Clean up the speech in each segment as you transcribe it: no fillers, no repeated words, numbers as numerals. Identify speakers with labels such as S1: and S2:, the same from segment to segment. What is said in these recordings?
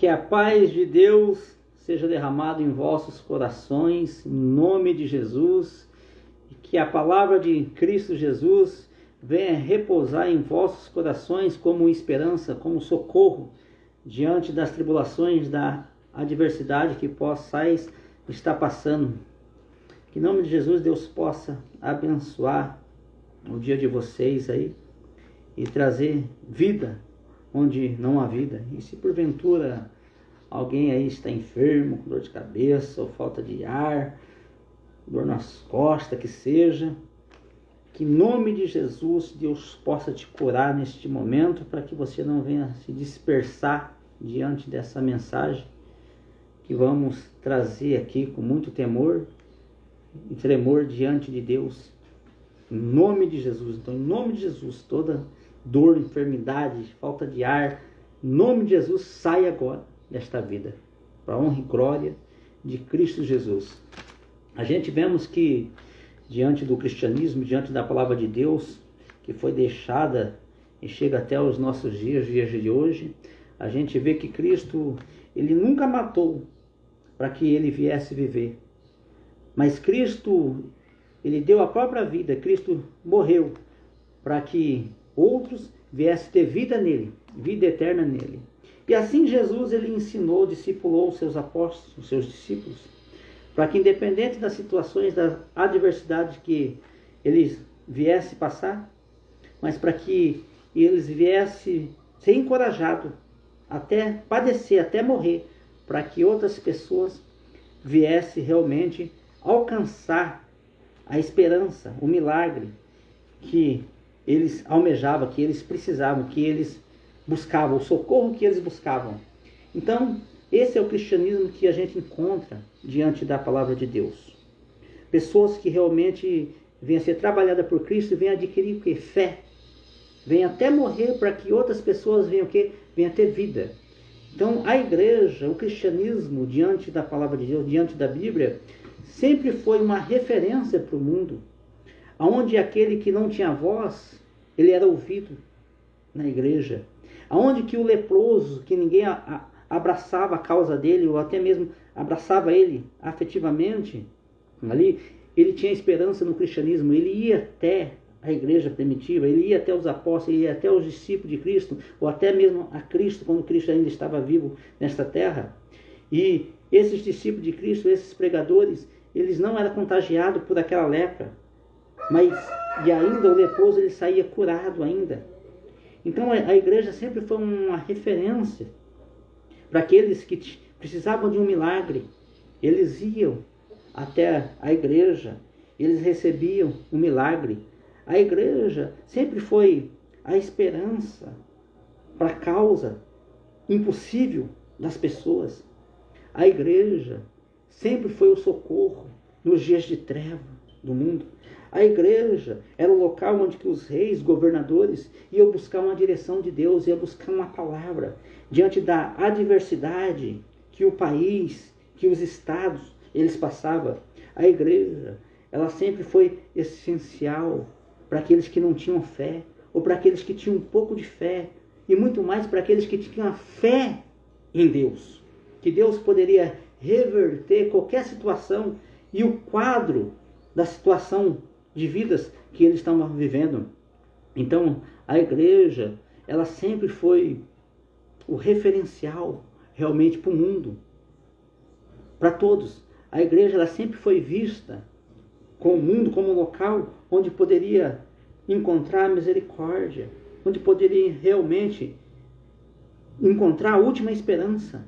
S1: Que a paz de Deus seja derramada em vossos corações, em nome de Jesus, e que a palavra de Cristo Jesus venha repousar em vossos corações como esperança, como socorro, diante das tribulações, da adversidade que possais estar passando. Que em nome de Jesus Deus possa abençoar o dia de vocês aí e trazer vida onde não há vida. E se porventura alguém aí está enfermo, com dor de cabeça ou falta de ar, dor nas costas, que seja, que em nome de Jesus Deus possa te curar neste momento, para que você não venha se dispersar diante dessa mensagem que vamos trazer aqui com muito temor e tremor diante de Deus, em nome de Jesus. Então, em nome de Jesus, toda dor, enfermidade, falta de ar, em nome de Jesus, sai agora desta vida, para a honra e glória de Cristo Jesus. A gente vemos que diante do cristianismo, diante da palavra de Deus, que foi deixada e chega até os nossos dias de hoje, a gente vê que Cristo, ele nunca matou para que ele viesse viver, mas Cristo, ele deu a própria vida. Cristo morreu para que outros viessem ter vida nele, vida eterna nele. E assim Jesus, ele ensinou, discipulou os seus apóstolos, os seus discípulos, para que independente das situações, da adversidade que eles viessem passar, mas para que eles viessem ser encorajados até padecer, até morrer, para que outras pessoas viessem realmente alcançar a esperança, o milagre que eles almejavam, que eles precisavam, que eles buscavam, o socorro que eles buscavam. Então, esse é o cristianismo que a gente encontra diante da palavra de Deus. Pessoas que realmente vêm a ser trabalhadas por Cristo e vêm adquirir o quê? Fé. Vêm até morrer para que outras pessoas venham o quê? Venham a ter vida. Então, a igreja, o cristianismo, diante da palavra de Deus, diante da Bíblia, sempre foi uma referência para o mundo, onde aquele que não tinha voz, ele era ouvido na igreja, onde que o leproso, que ninguém abraçava a causa dele, ou até mesmo abraçava ele afetivamente, ali, ele tinha esperança no cristianismo. Ele ia até a igreja primitiva, ele ia até os apóstolos, ele ia até os discípulos de Cristo, ou até mesmo a Cristo, quando Cristo ainda estava vivo nesta terra. E esses discípulos de Cristo, esses pregadores, eles não eram contagiados por aquela lepra, mas e ainda o leproso, ele saía curado ainda. Então a igreja sempre foi uma referência para aqueles que precisavam de um milagre. Eles iam até a igreja, eles recebiam um milagre. A igreja sempre foi a esperança para a causa impossível das pessoas. A igreja sempre foi o socorro nos dias de treva do mundo. A igreja era o local onde que os reis, governadores, iam buscar uma direção de Deus, iam buscar uma palavra diante da adversidade que o país, que os estados, eles passavam. A igreja, ela sempre foi essencial para aqueles que não tinham fé, ou para aqueles que tinham um pouco de fé, e muito mais para aqueles que tinham a fé em Deus, que Deus poderia reverter qualquer situação e o quadro da situação de vidas que eles estavam vivendo. Então, a igreja, ela sempre foi o referencial realmente para o mundo, para todos. A igreja, ela sempre foi vista com o mundo como um local onde poderia encontrar misericórdia, onde poderia realmente encontrar a última esperança.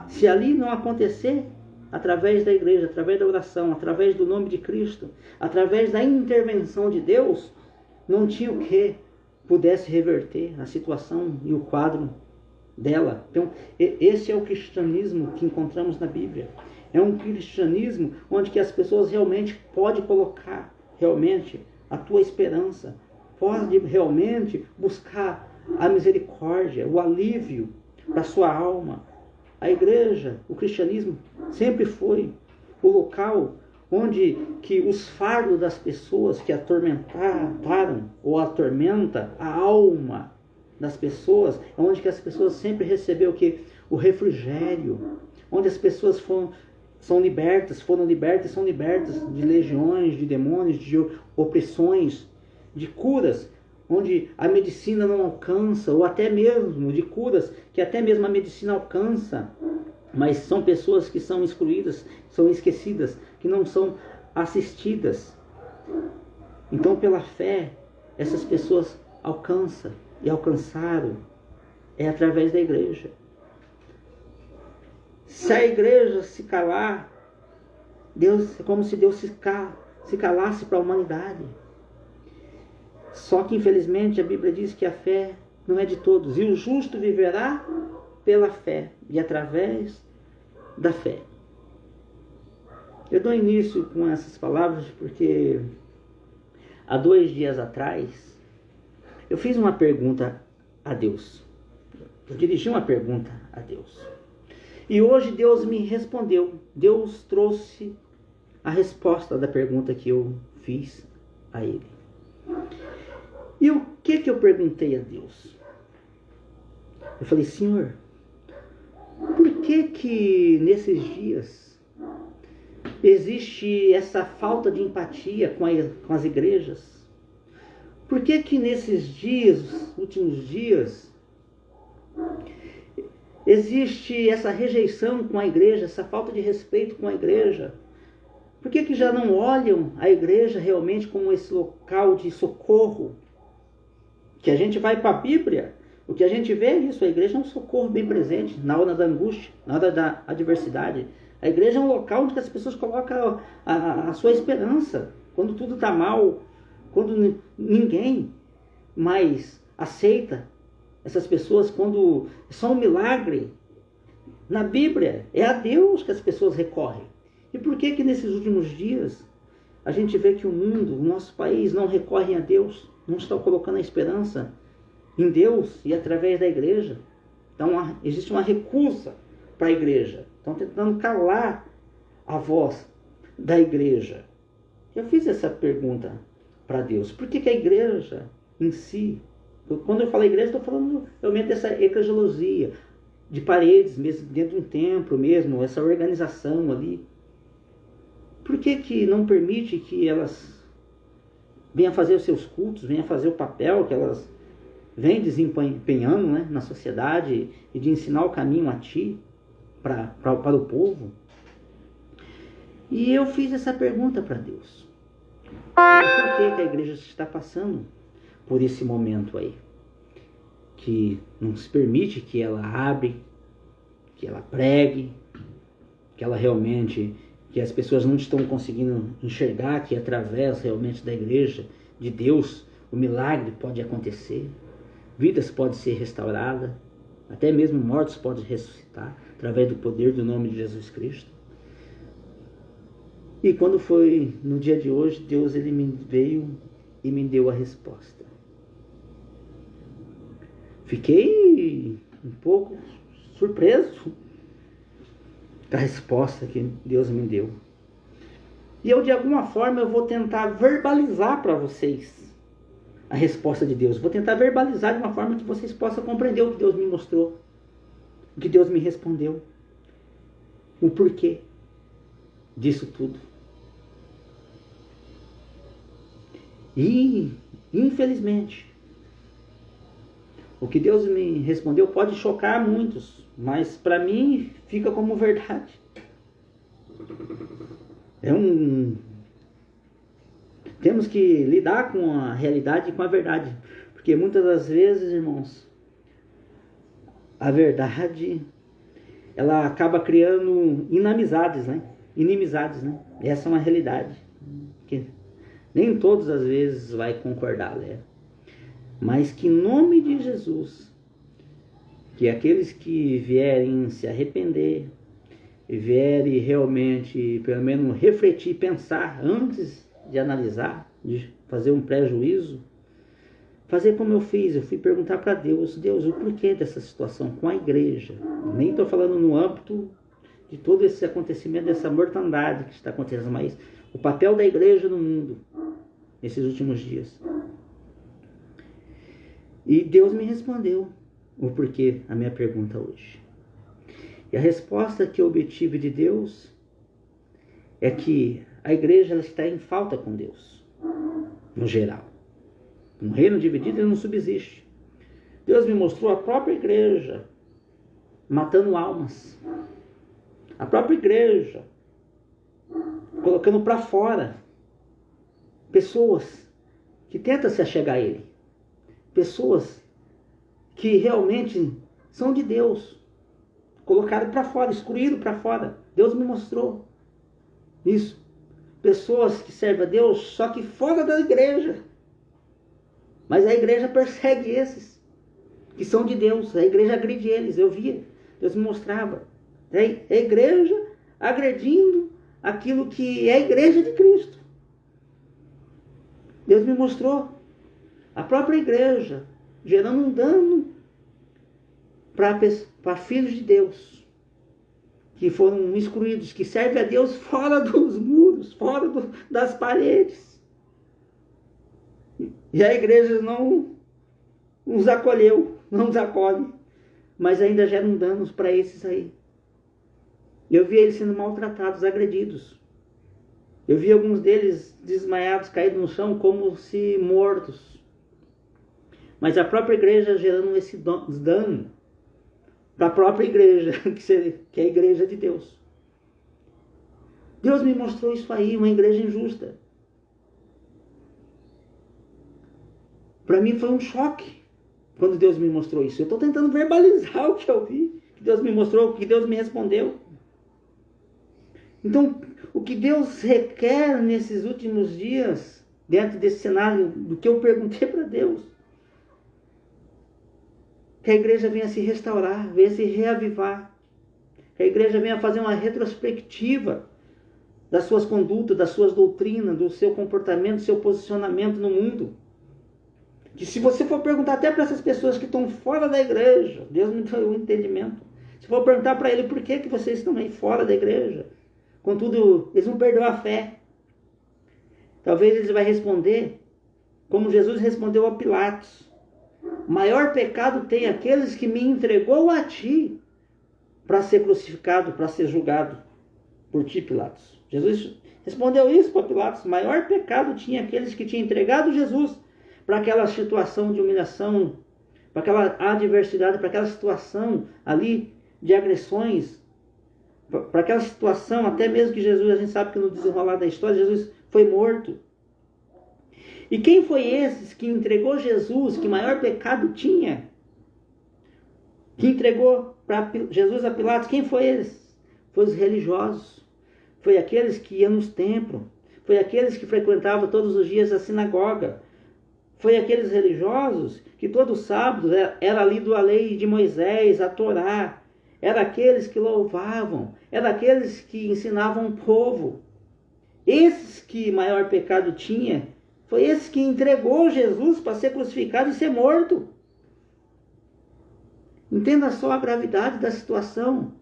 S1: Se ali não acontecer, através da igreja, através da oração, através do nome de Cristo, através da intervenção de Deus, não tinha o que pudesse reverter a situação e o quadro dela. Então, esse é o cristianismo que encontramos na Bíblia. É um cristianismo onde que as pessoas realmente podem colocar realmente a tua esperança, pode realmente buscar a misericórdia, o alívio para a sua alma. A igreja, o cristianismo, sempre foi o local onde que os fardos das pessoas que atormentaram ou atormenta a alma das pessoas, é onde que as pessoas sempre receberam o quê? o refrigério, onde as pessoas foram libertas e são libertas de legiões, de demônios, de opressões, de curas, onde a medicina não alcança, ou até mesmo de curas que até mesmo a medicina alcança, mas são pessoas que são excluídas, são esquecidas, que não são assistidas. Então, pela fé, essas pessoas alcançam e alcançaram, é através da igreja. Se a igreja se calar, Deus, é como se Deus se calasse para a humanidade. Só que, infelizmente, a Bíblia diz que a fé não é de todos. E o justo viverá pela fé e através da fé. Eu dou início com essas palavras porque há 2 dias atrás eu fiz uma pergunta a Deus. Eu dirigi uma pergunta a Deus. E hoje Deus me respondeu. Deus trouxe a resposta da pergunta que eu fiz a Ele. E o que eu perguntei a Deus? Eu falei, Senhor, por que nesses dias existe essa falta de empatia com as igrejas? Por que nesses dias, últimos dias, existe essa rejeição com a igreja, essa falta de respeito com a igreja? Por que já não olham a igreja realmente como esse local de socorro? Que a gente vai para a Bíblia, o que a gente vê é isso, a igreja é um socorro bem presente, na hora da angústia, na hora da adversidade. A igreja é um local onde as pessoas colocam a sua esperança, quando tudo está mal, quando ninguém mais aceita essas pessoas, quando só um milagre. Na Bíblia, é a Deus que as pessoas recorrem. E por que nesses últimos dias a gente vê que o mundo, o nosso país, não recorre a Deus, não está colocando a esperança em Deus e através da igreja? Então existe uma recusa para a igreja. Estão tentando calar a voz da igreja. Eu fiz essa pergunta para Deus. Por que a igreja em si, quando eu falo igreja, estou falando realmente dessa eclesiologia, de paredes mesmo, dentro de um templo mesmo, essa organização ali. Por que não permite que elas venham fazer os seus cultos, venham fazer o papel que elas vêm desempenhando, né, na sociedade, e de ensinar o caminho a ti, para o povo? E eu fiz essa pergunta para Deus. Por que a igreja está passando por esse momento aí? Que não se permite que ela abre, que ela pregue, que ela realmente, que as pessoas não estão conseguindo enxergar que através realmente da igreja, de Deus, o milagre pode acontecer, vidas podem ser restauradas, até mesmo mortos podem ressuscitar, através do poder do nome de Jesus Cristo. E quando foi no dia de hoje, Deus ele veio e me deu a resposta. Fiquei um pouco surpreso com a resposta que Deus me deu. E eu, de alguma forma, eu vou tentar verbalizar para vocês a resposta de Deus. Vou tentar verbalizar de uma forma que vocês possam compreender o que Deus me mostrou, o que Deus me respondeu, o porquê disso tudo. E, infelizmente, o que Deus me respondeu pode chocar muitos, mas para mim fica como verdade. Temos que lidar com a realidade e com a verdade, porque muitas das vezes, irmãos, a verdade ela acaba criando inimizades, né? Essa é uma realidade que nem todas as vezes vai concordar, né? Mas que em nome de Jesus, que aqueles que vierem se arrepender, e vierem realmente, pelo menos, refletir, pensar antes de analisar, de fazer um pré-juízo, fazer como eu fiz. Eu fui perguntar para Deus, o porquê dessa situação com a igreja. Nem estou falando no âmbito de todo esse acontecimento, dessa mortandade que está acontecendo, mas o papel da igreja no mundo nesses últimos dias. E Deus me respondeu o porquê a minha pergunta hoje. E a resposta que eu obtive de Deus é que a igreja ela está em falta com Deus, no geral. Um reino dividido ele não subsiste. Deus me mostrou a própria igreja matando almas. A própria igreja colocando para fora pessoas que tentam se achegar a Ele. Pessoas que realmente são de Deus. Colocaram para fora, excluíram para fora. Deus me mostrou isso. Pessoas que servem a Deus, só que fora da igreja. Mas a igreja persegue esses que são de Deus. A igreja agride eles. Eu via. Deus me mostrava. É a igreja agredindo aquilo que é a igreja de Cristo. Deus me mostrou. A própria igreja gerando um dano para filhos de Deus. Que foram excluídos. Que servem a Deus fora dos muros. Fora das paredes. E a igreja não os acolheu, não os acolhe, mas ainda geram danos para esses aí. Eu vi eles sendo maltratados, agredidos. Eu vi alguns deles desmaiados, caídos no chão, como se mortos. Mas a própria igreja gerando esse dano para a própria igreja, que é a igreja de Deus. Deus me mostrou isso aí, uma igreja injusta. Para mim foi um choque quando Deus me mostrou isso. Eu estou tentando verbalizar o que eu vi, que Deus me mostrou, o que Deus me respondeu. Então, o que Deus requer nesses últimos dias, dentro desse cenário do que eu perguntei para Deus, que a igreja venha se restaurar, venha se reavivar, que a igreja venha fazer uma retrospectiva das suas condutas, das suas doutrinas, do seu comportamento, do seu posicionamento no mundo. Que se você for perguntar até para essas pessoas que estão fora da igreja, Deus me deu um entendimento. Se for perguntar para ele por que vocês estão aí fora da igreja, contudo, eles vão perder a fé. Talvez eles vão responder como Jesus respondeu a Pilatos: maior pecado tem aqueles que me entregou a ti para ser crucificado, para ser julgado por ti, Pilatos. Jesus respondeu isso para Pilatos: maior pecado tinha aqueles que tinham entregado Jesus para aquela situação de humilhação, para aquela adversidade, para aquela situação ali de agressões, para aquela situação, até mesmo que Jesus, a gente sabe que no desenrolar da história, Jesus foi morto. E quem foi esses que entregou Jesus, que maior pecado tinha? Que entregou para Jesus a Pilatos? Quem foi eles? Foi os religiosos. Foi aqueles que iam nos templos. Foi aqueles que frequentavam todos os dias a sinagoga. Foi aqueles religiosos que todo sábado era lido a lei de Moisés, a Torá. Era aqueles que louvavam. Era aqueles que ensinavam o povo. Esses que maior pecado tinha, foi esse que entregou Jesus para ser crucificado e ser morto. Entenda só a gravidade da situação.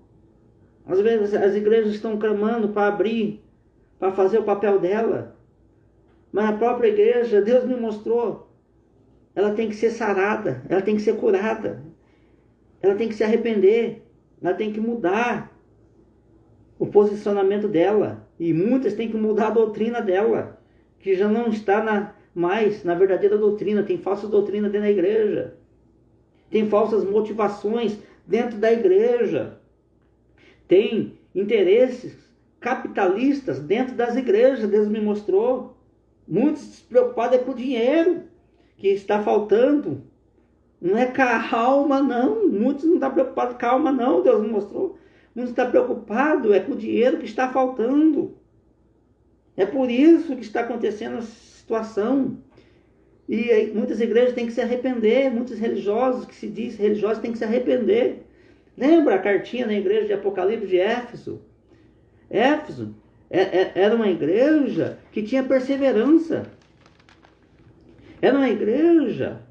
S1: Às vezes as igrejas estão clamando para abrir, para fazer o papel dela. Mas a própria igreja, Deus me mostrou, ela tem que ser sarada, ela tem que ser curada, ela tem que se arrepender, ela tem que mudar o posicionamento dela. E muitas têm que mudar a doutrina dela, que já não está mais na verdadeira doutrina. Tem falsa doutrina dentro da igreja. Tem falsas motivações dentro da igreja. Tem interesses capitalistas dentro das igrejas. Deus me mostrou. Muitos preocupados com o dinheiro que está faltando. Não é com a alma, não. Muitos não estão preocupados com a alma, não. Deus me mostrou. Muitos estão preocupados com o dinheiro que está faltando. É por isso que está acontecendo essa situação. E aí, muitas igrejas têm que se arrepender. Muitos religiosos que se dizem religiosos têm que se arrepender. Lembra a cartinha na igreja de Apocalipse de Éfeso? Éfeso era uma igreja que tinha perseverança. Era uma igreja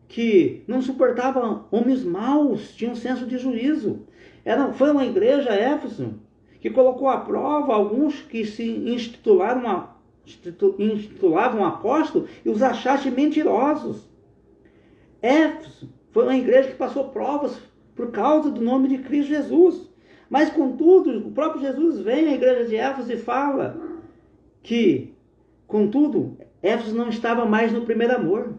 S1: que não suportava homens maus, tinha um senso de juízo. Foi uma igreja, Éfeso, que colocou à prova alguns que se intitulavam apóstolos e os achaste mentirosos. Éfeso foi uma igreja que passou provas por causa do nome de Cristo Jesus. Mas, contudo, o próprio Jesus vem à igreja de Éfeso e fala que, contudo, Éfeso não estava mais no primeiro amor.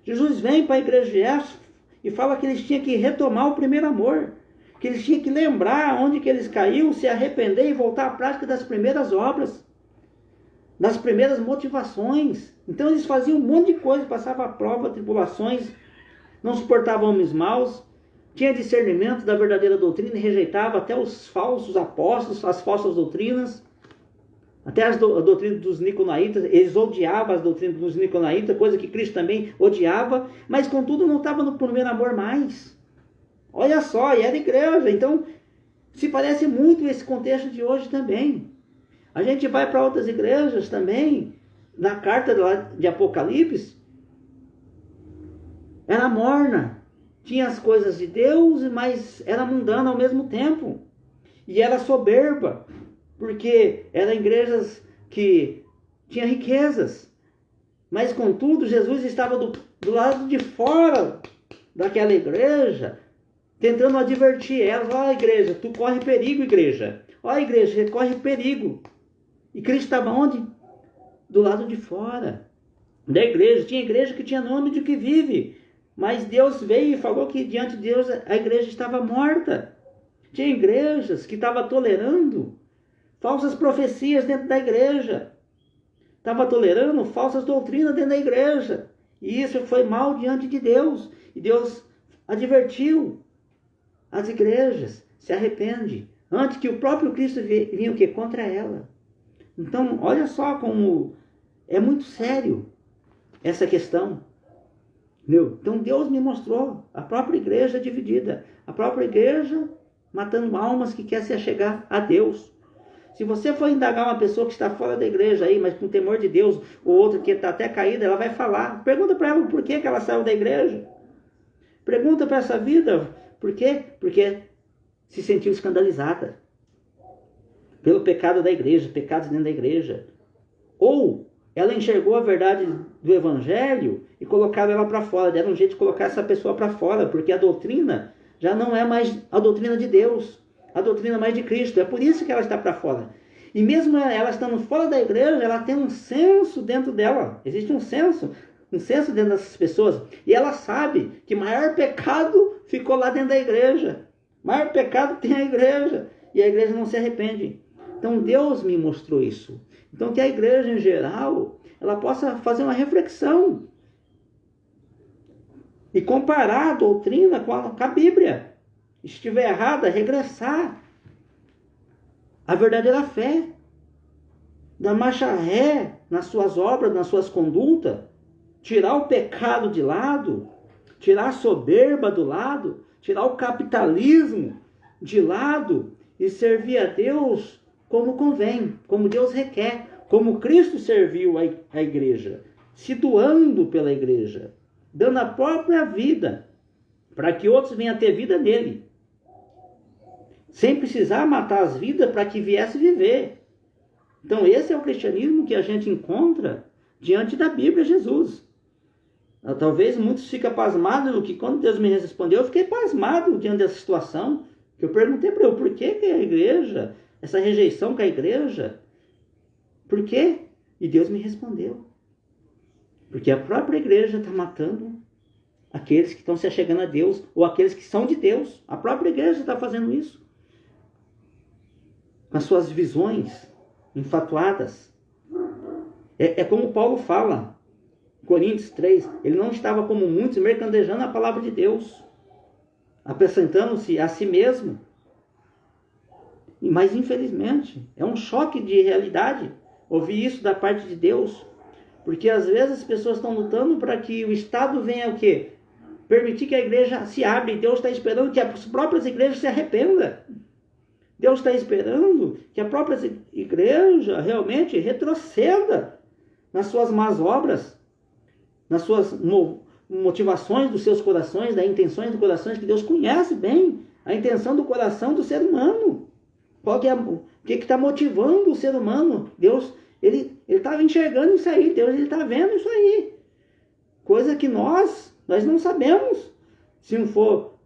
S1: Jesus vem para a igreja de Éfeso e fala que eles tinham que retomar o primeiro amor, que eles tinham que lembrar onde que eles caíram, se arrepender e voltar à prática das primeiras obras, das primeiras motivações. Então eles faziam um monte de coisa, passavam a prova, tribulações, não suportavam homens maus, tinha discernimento da verdadeira doutrina e rejeitava até os falsos apóstolos, as falsas doutrinas, até a doutrina dos nicolaítas. Eles odiavam as doutrinas dos nicolaítas, coisa que Cristo também odiava, mas contudo não estava no primeiro amor mais. Olha só, e era igreja. Então, se parece muito esse contexto de hoje também. A gente vai para outras igrejas também, na carta de Apocalipse, era morna, tinha as coisas de Deus, mas era mundana ao mesmo tempo, e era soberba, porque eram igrejas que tinham riquezas, mas contudo Jesus estava do lado de fora daquela igreja, tentando advertir elas: ó igreja, tu corre perigo, igreja, ó igreja, corre perigo. E Cristo estava onde? Do lado de fora da igreja. Tinha igreja que tinha nome de que vive, mas Deus veio e falou que diante de Deus a igreja estava morta. Tinha igrejas que estavam tolerando falsas profecias dentro da igreja, estava tolerando falsas doutrinas dentro da igreja, e isso foi mal diante de Deus. E Deus advertiu as igrejas: se arrepende, antes que o próprio Cristo vinha o que? Contra ela. Então, olha só como é muito sério essa questão. Então, Deus me mostrou a própria igreja dividida, a própria igreja matando almas que quer se achegar a Deus. Se você for indagar uma pessoa que está fora da igreja aí, mas com temor de Deus, ou outra que está até caída, ela vai falar. Pergunta para ela por que ela saiu da igreja. Pergunta para essa vida, por quê? Porque se sentiu escandalizada pelo pecado da igreja, pecados dentro da igreja. Ou ela enxergou a verdade do evangelho e colocaram ela para fora. Deram um jeito de colocar essa pessoa para fora, porque a doutrina já não é mais a doutrina de Deus, a doutrina mais de Cristo. É por isso que ela está para fora. E mesmo ela estando fora da igreja, ela tem um senso dentro dela. Existe um senso dentro dessas pessoas. E ela sabe que maior pecado ficou lá dentro da igreja. Maior pecado tem a igreja. E a igreja não se arrepende. Então Deus me mostrou isso. Então que a igreja em geral, ela possa fazer uma reflexão e comparar a doutrina com a Bíblia. Se estiver errada, regressar à verdadeira fé, dar marcha ré nas suas obras, nas suas condutas, tirar o pecado de lado, tirar a soberba do lado, tirar o capitalismo de lado e servir a Deus como convém, como Deus requer, como Cristo serviu a igreja, se doando pela igreja, dando a própria vida para que outros venham a ter vida nele, sem precisar matar as vidas para que viesse viver. Então esse é o cristianismo que a gente encontra diante da Bíblia, Jesus. Talvez muitos fiquem pasmados, que quando Deus me respondeu, eu fiquei pasmado diante dessa situação, que eu perguntei para ele, por que a igreja, essa rejeição com a igreja, por quê? E Deus me respondeu, porque a própria igreja está matando aqueles que estão se achegando a Deus, ou aqueles que são de Deus. A própria igreja está fazendo isso, com as suas visões enfatuadas. É como Paulo fala, Coríntios 3, ele não estava como muitos mercadejando a palavra de Deus, apresentando-se a si mesmo. Mas infelizmente é um choque de realidade ouvir isso da parte de Deus, porque às vezes as pessoas estão lutando para que o Estado venha o quê? Permitir que a igreja se abra, e Deus está esperando que as próprias igrejas se arrependam. Deus está esperando que a própria igreja realmente retroceda nas suas más obras, nas suas motivações dos seus corações, das intenções do coração, que Deus conhece bem a intenção do coração do ser humano. O que está motivando o ser humano? Deus, ele estava enxergando isso aí, Deus está vendo isso aí. Coisa que nós não sabemos, se não for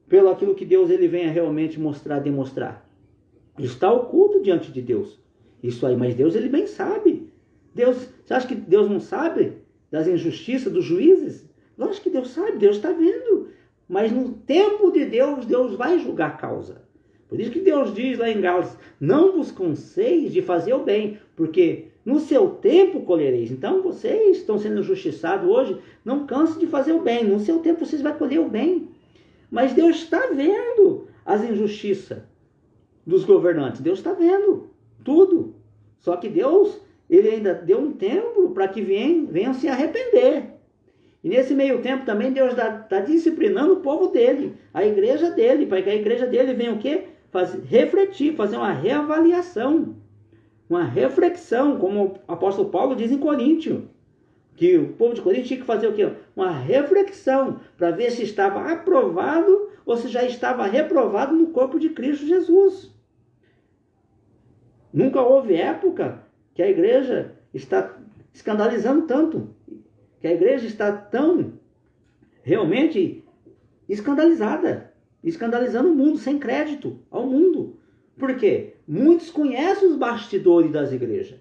S1: pelo aquilo que Deus ele venha realmente mostrar, demonstrar. Está oculto diante de Deus. Isso aí, mas Deus, ele bem sabe. Você acha que Deus não sabe das injustiças dos juízes? Lógico que Deus sabe, Deus está vendo. Mas no tempo de Deus, Deus vai julgar a causa. Por isso que Deus diz lá em Gálatas, não vos canseis de fazer o bem, porque no seu tempo colhereis. Então vocês estão sendo justiçados hoje, não canse de fazer o bem. No seu tempo vocês vão colher o bem. Mas Deus está vendo as injustiças dos governantes. Deus está vendo tudo. Só que Deus, ele ainda deu um tempo para que venham se arrepender. E nesse meio tempo também Deus está disciplinando o povo dele, a igreja dele, para que a igreja dele venha o quê? Refletir, fazer uma reavaliação, uma reflexão, como o apóstolo Paulo diz em Coríntios, que o povo de Corinto tinha que fazer o quê? Uma reflexão, para ver se estava aprovado ou se já estava reprovado no corpo de Cristo Jesus. Nunca houve época que a igreja está escandalizando tanto, que a igreja está tão realmente escandalizando o mundo, sem crédito ao mundo. Por quê? Muitos conhecem os bastidores das igrejas.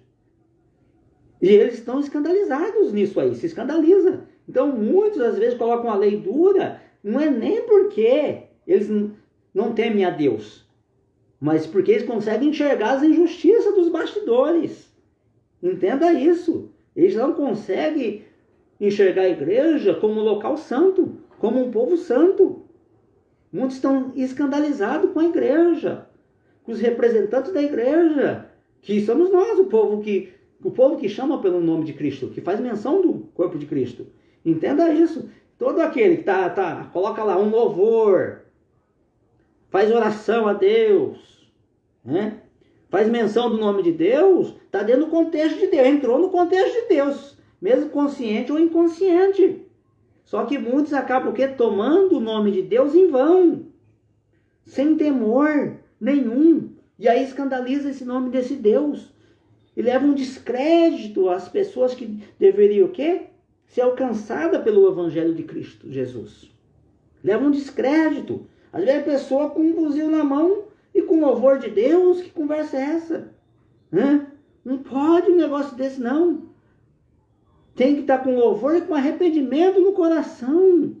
S1: E eles estão escandalizados nisso aí, se escandaliza. Então muitos às vezes colocam a lei dura, não é nem porque eles não temem a Deus, mas porque eles conseguem enxergar as injustiças dos bastidores. Entenda isso. Eles não conseguem enxergar a igreja como um local santo, como um povo santo. Muitos estão escandalizados com a igreja, com os representantes da igreja, que somos nós, o povo que chama pelo nome de Cristo, que faz menção do corpo de Cristo. Entenda isso. Todo aquele que coloca lá um louvor, faz oração a Deus, né? Faz menção do nome de Deus, está dentro do contexto de Deus, entrou no contexto de Deus, mesmo consciente ou inconsciente. Só que muitos acabam o quê? Tomando o nome de Deus em vão, sem temor nenhum, e aí escandaliza esse nome desse Deus, e leva um descrédito às pessoas que deveriam o quê? Ser alcançada pelo Evangelho de Cristo Jesus. Leva um descrédito. Às vezes a pessoa com um fuzil na mão e com louvor de Deus, que conversa é essa? Não pode um negócio desse, não. Tem que estar com louvor e com arrependimento no coração.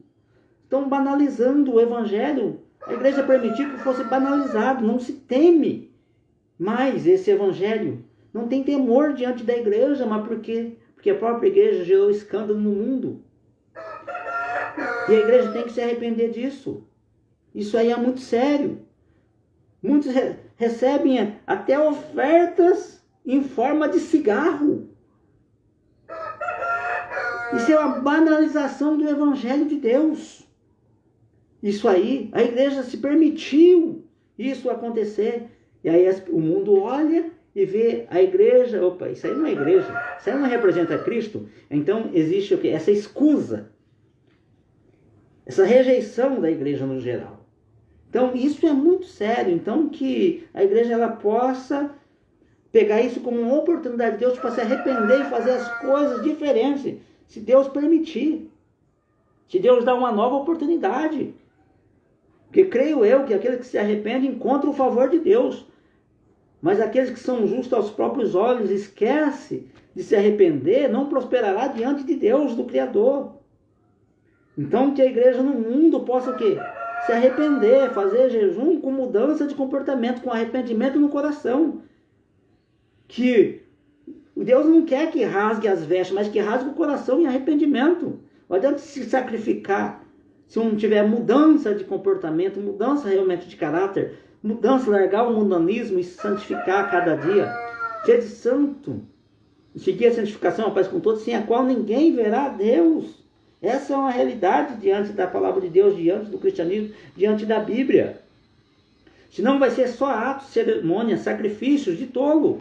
S1: Estão banalizando o Evangelho. A igreja permitiu que fosse banalizado. Não se teme mais esse Evangelho. Não tem temor diante da igreja, mas por quê? Porque a própria igreja gerou escândalo no mundo. E a igreja tem que se arrepender disso. Isso aí é muito sério. Muitos recebem até ofertas em forma de cigarro. Isso é uma banalização do Evangelho de Deus. Isso aí, a igreja se permitiu isso acontecer. E aí o mundo olha e vê a igreja, opa, isso aí não é igreja, isso aí não representa Cristo. Então existe o quê? Essa escusa, essa rejeição da igreja no geral. Então isso é muito sério. Então que a igreja ela possa pegar isso como uma oportunidade de Deus para se arrepender e fazer as coisas diferentes, se Deus permitir. Se Deus dá uma nova oportunidade. Porque creio eu que aquele que se arrepende encontra o favor de Deus. Mas aqueles que são justos aos próprios olhos, esquece de se arrepender, não prosperará diante de Deus, do Criador. Então que a igreja no mundo possa o quê? Se arrepender, fazer jejum com mudança de comportamento, com arrependimento no coração. Que Deus não quer que rasgue as vestes, mas que rasgue o coração em arrependimento. Não adianta se sacrificar se não tiver mudança de comportamento, mudança realmente de caráter, mudança, largar o mundanismo e se santificar a cada dia. Ser de santo, seguir a santificação, rapaz, com todos, sem a qual ninguém verá Deus. Essa é uma realidade diante da palavra de Deus, diante do cristianismo, diante da Bíblia. Senão vai ser só atos, cerimônias, sacrifícios de tolo.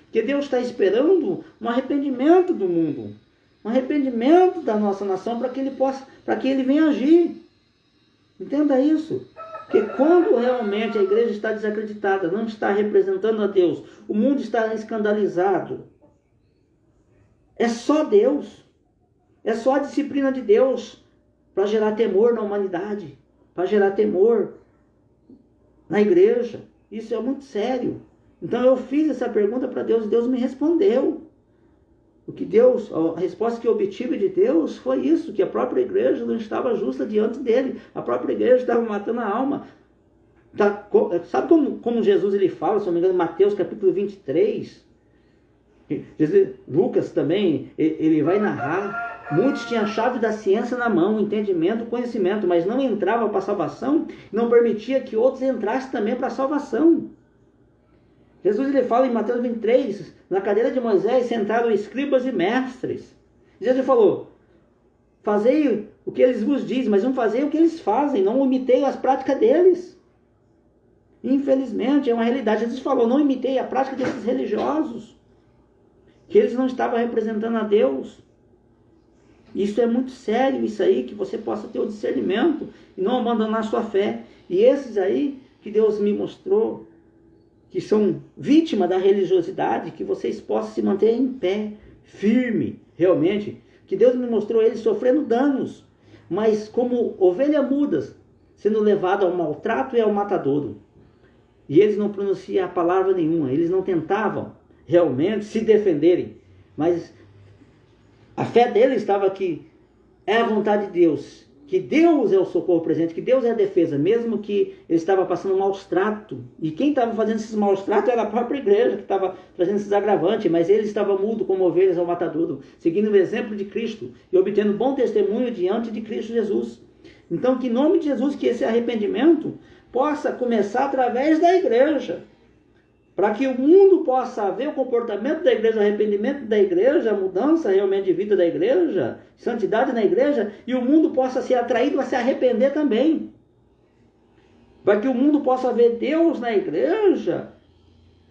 S1: Porque Deus está esperando um arrependimento do mundo, um arrependimento da nossa nação para que ele venha agir. Entenda isso. Porque quando realmente a igreja está desacreditada, não está representando a Deus, o mundo está escandalizado, é só Deus, é só a disciplina de Deus para gerar temor na humanidade, para gerar temor na igreja. Isso é muito sério. Então eu fiz essa pergunta para Deus e Deus me respondeu. A resposta que eu obtive de Deus foi isso, que a própria igreja não estava justa diante dele. A própria igreja estava matando a alma. Sabe como Jesus ele fala, se não me engano, em Mateus capítulo 23? Lucas também, ele vai narrar. Muitos tinham a chave da ciência na mão, o entendimento, o conhecimento, mas não entravam para a salvação, não permitia que outros entrassem também para a salvação. Jesus ele fala em Mateus 23, na cadeira de Moisés sentaram escribas e mestres. Jesus falou, fazei o que eles vos dizem, mas não fazei o que eles fazem, não imitei as práticas deles. Infelizmente, é uma realidade. Jesus falou, não imitei a prática desses religiosos, que eles não estavam representando a Deus. Isso é muito sério, isso aí, que você possa ter o discernimento e não abandonar a sua fé. E esses aí que Deus me mostrou, que são vítimas da religiosidade, que vocês possam se manter em pé, firme, realmente, que Deus me mostrou eles sofrendo danos, mas como ovelhas mudas, sendo levadas ao maltrato e ao matadouro. E eles não pronunciam a palavra nenhuma, eles não tentavam realmente se defenderem, mas a fé deles estava que é a vontade de Deus, que Deus é o socorro presente, que Deus é a defesa, mesmo que ele estava passando maus tratos. E quem estava fazendo esses maus tratos era a própria igreja, que estava trazendo esses agravantes, mas ele estava mudo como ovelhas ao matadouro, seguindo o exemplo de Cristo e obtendo bom testemunho diante de Cristo Jesus. Então, que em nome de Jesus, que esse arrependimento possa começar através da igreja, para que o mundo possa ver o comportamento da igreja, o arrependimento da igreja, a mudança realmente de vida da igreja, santidade na igreja, e o mundo possa ser atraído a se arrepender também. Para que o mundo possa ver Deus na igreja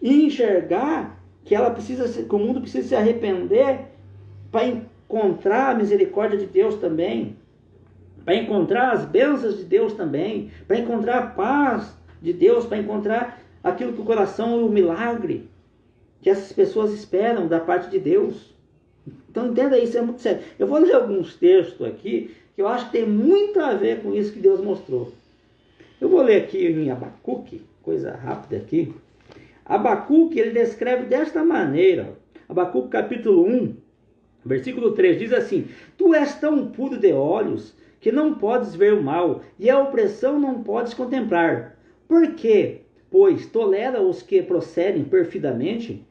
S1: e enxergar que o mundo precisa se arrepender para encontrar a misericórdia de Deus também, para encontrar as bênçãos de Deus também, para encontrar a paz de Deus, para encontrar aquilo que o coração e o milagre que essas pessoas esperam da parte de Deus. Então entenda isso, é muito sério. Eu vou ler alguns textos aqui que eu acho que tem muito a ver com isso que Deus mostrou. Eu vou ler aqui em Abacuque, coisa rápida aqui. Abacuque, ele descreve desta maneira. Abacuque capítulo 1, versículo 3, diz assim: Tu és tão puro de olhos que não podes ver o mal, e a opressão não podes contemplar. Por quê? Pois tolera os que procedem perfidamente,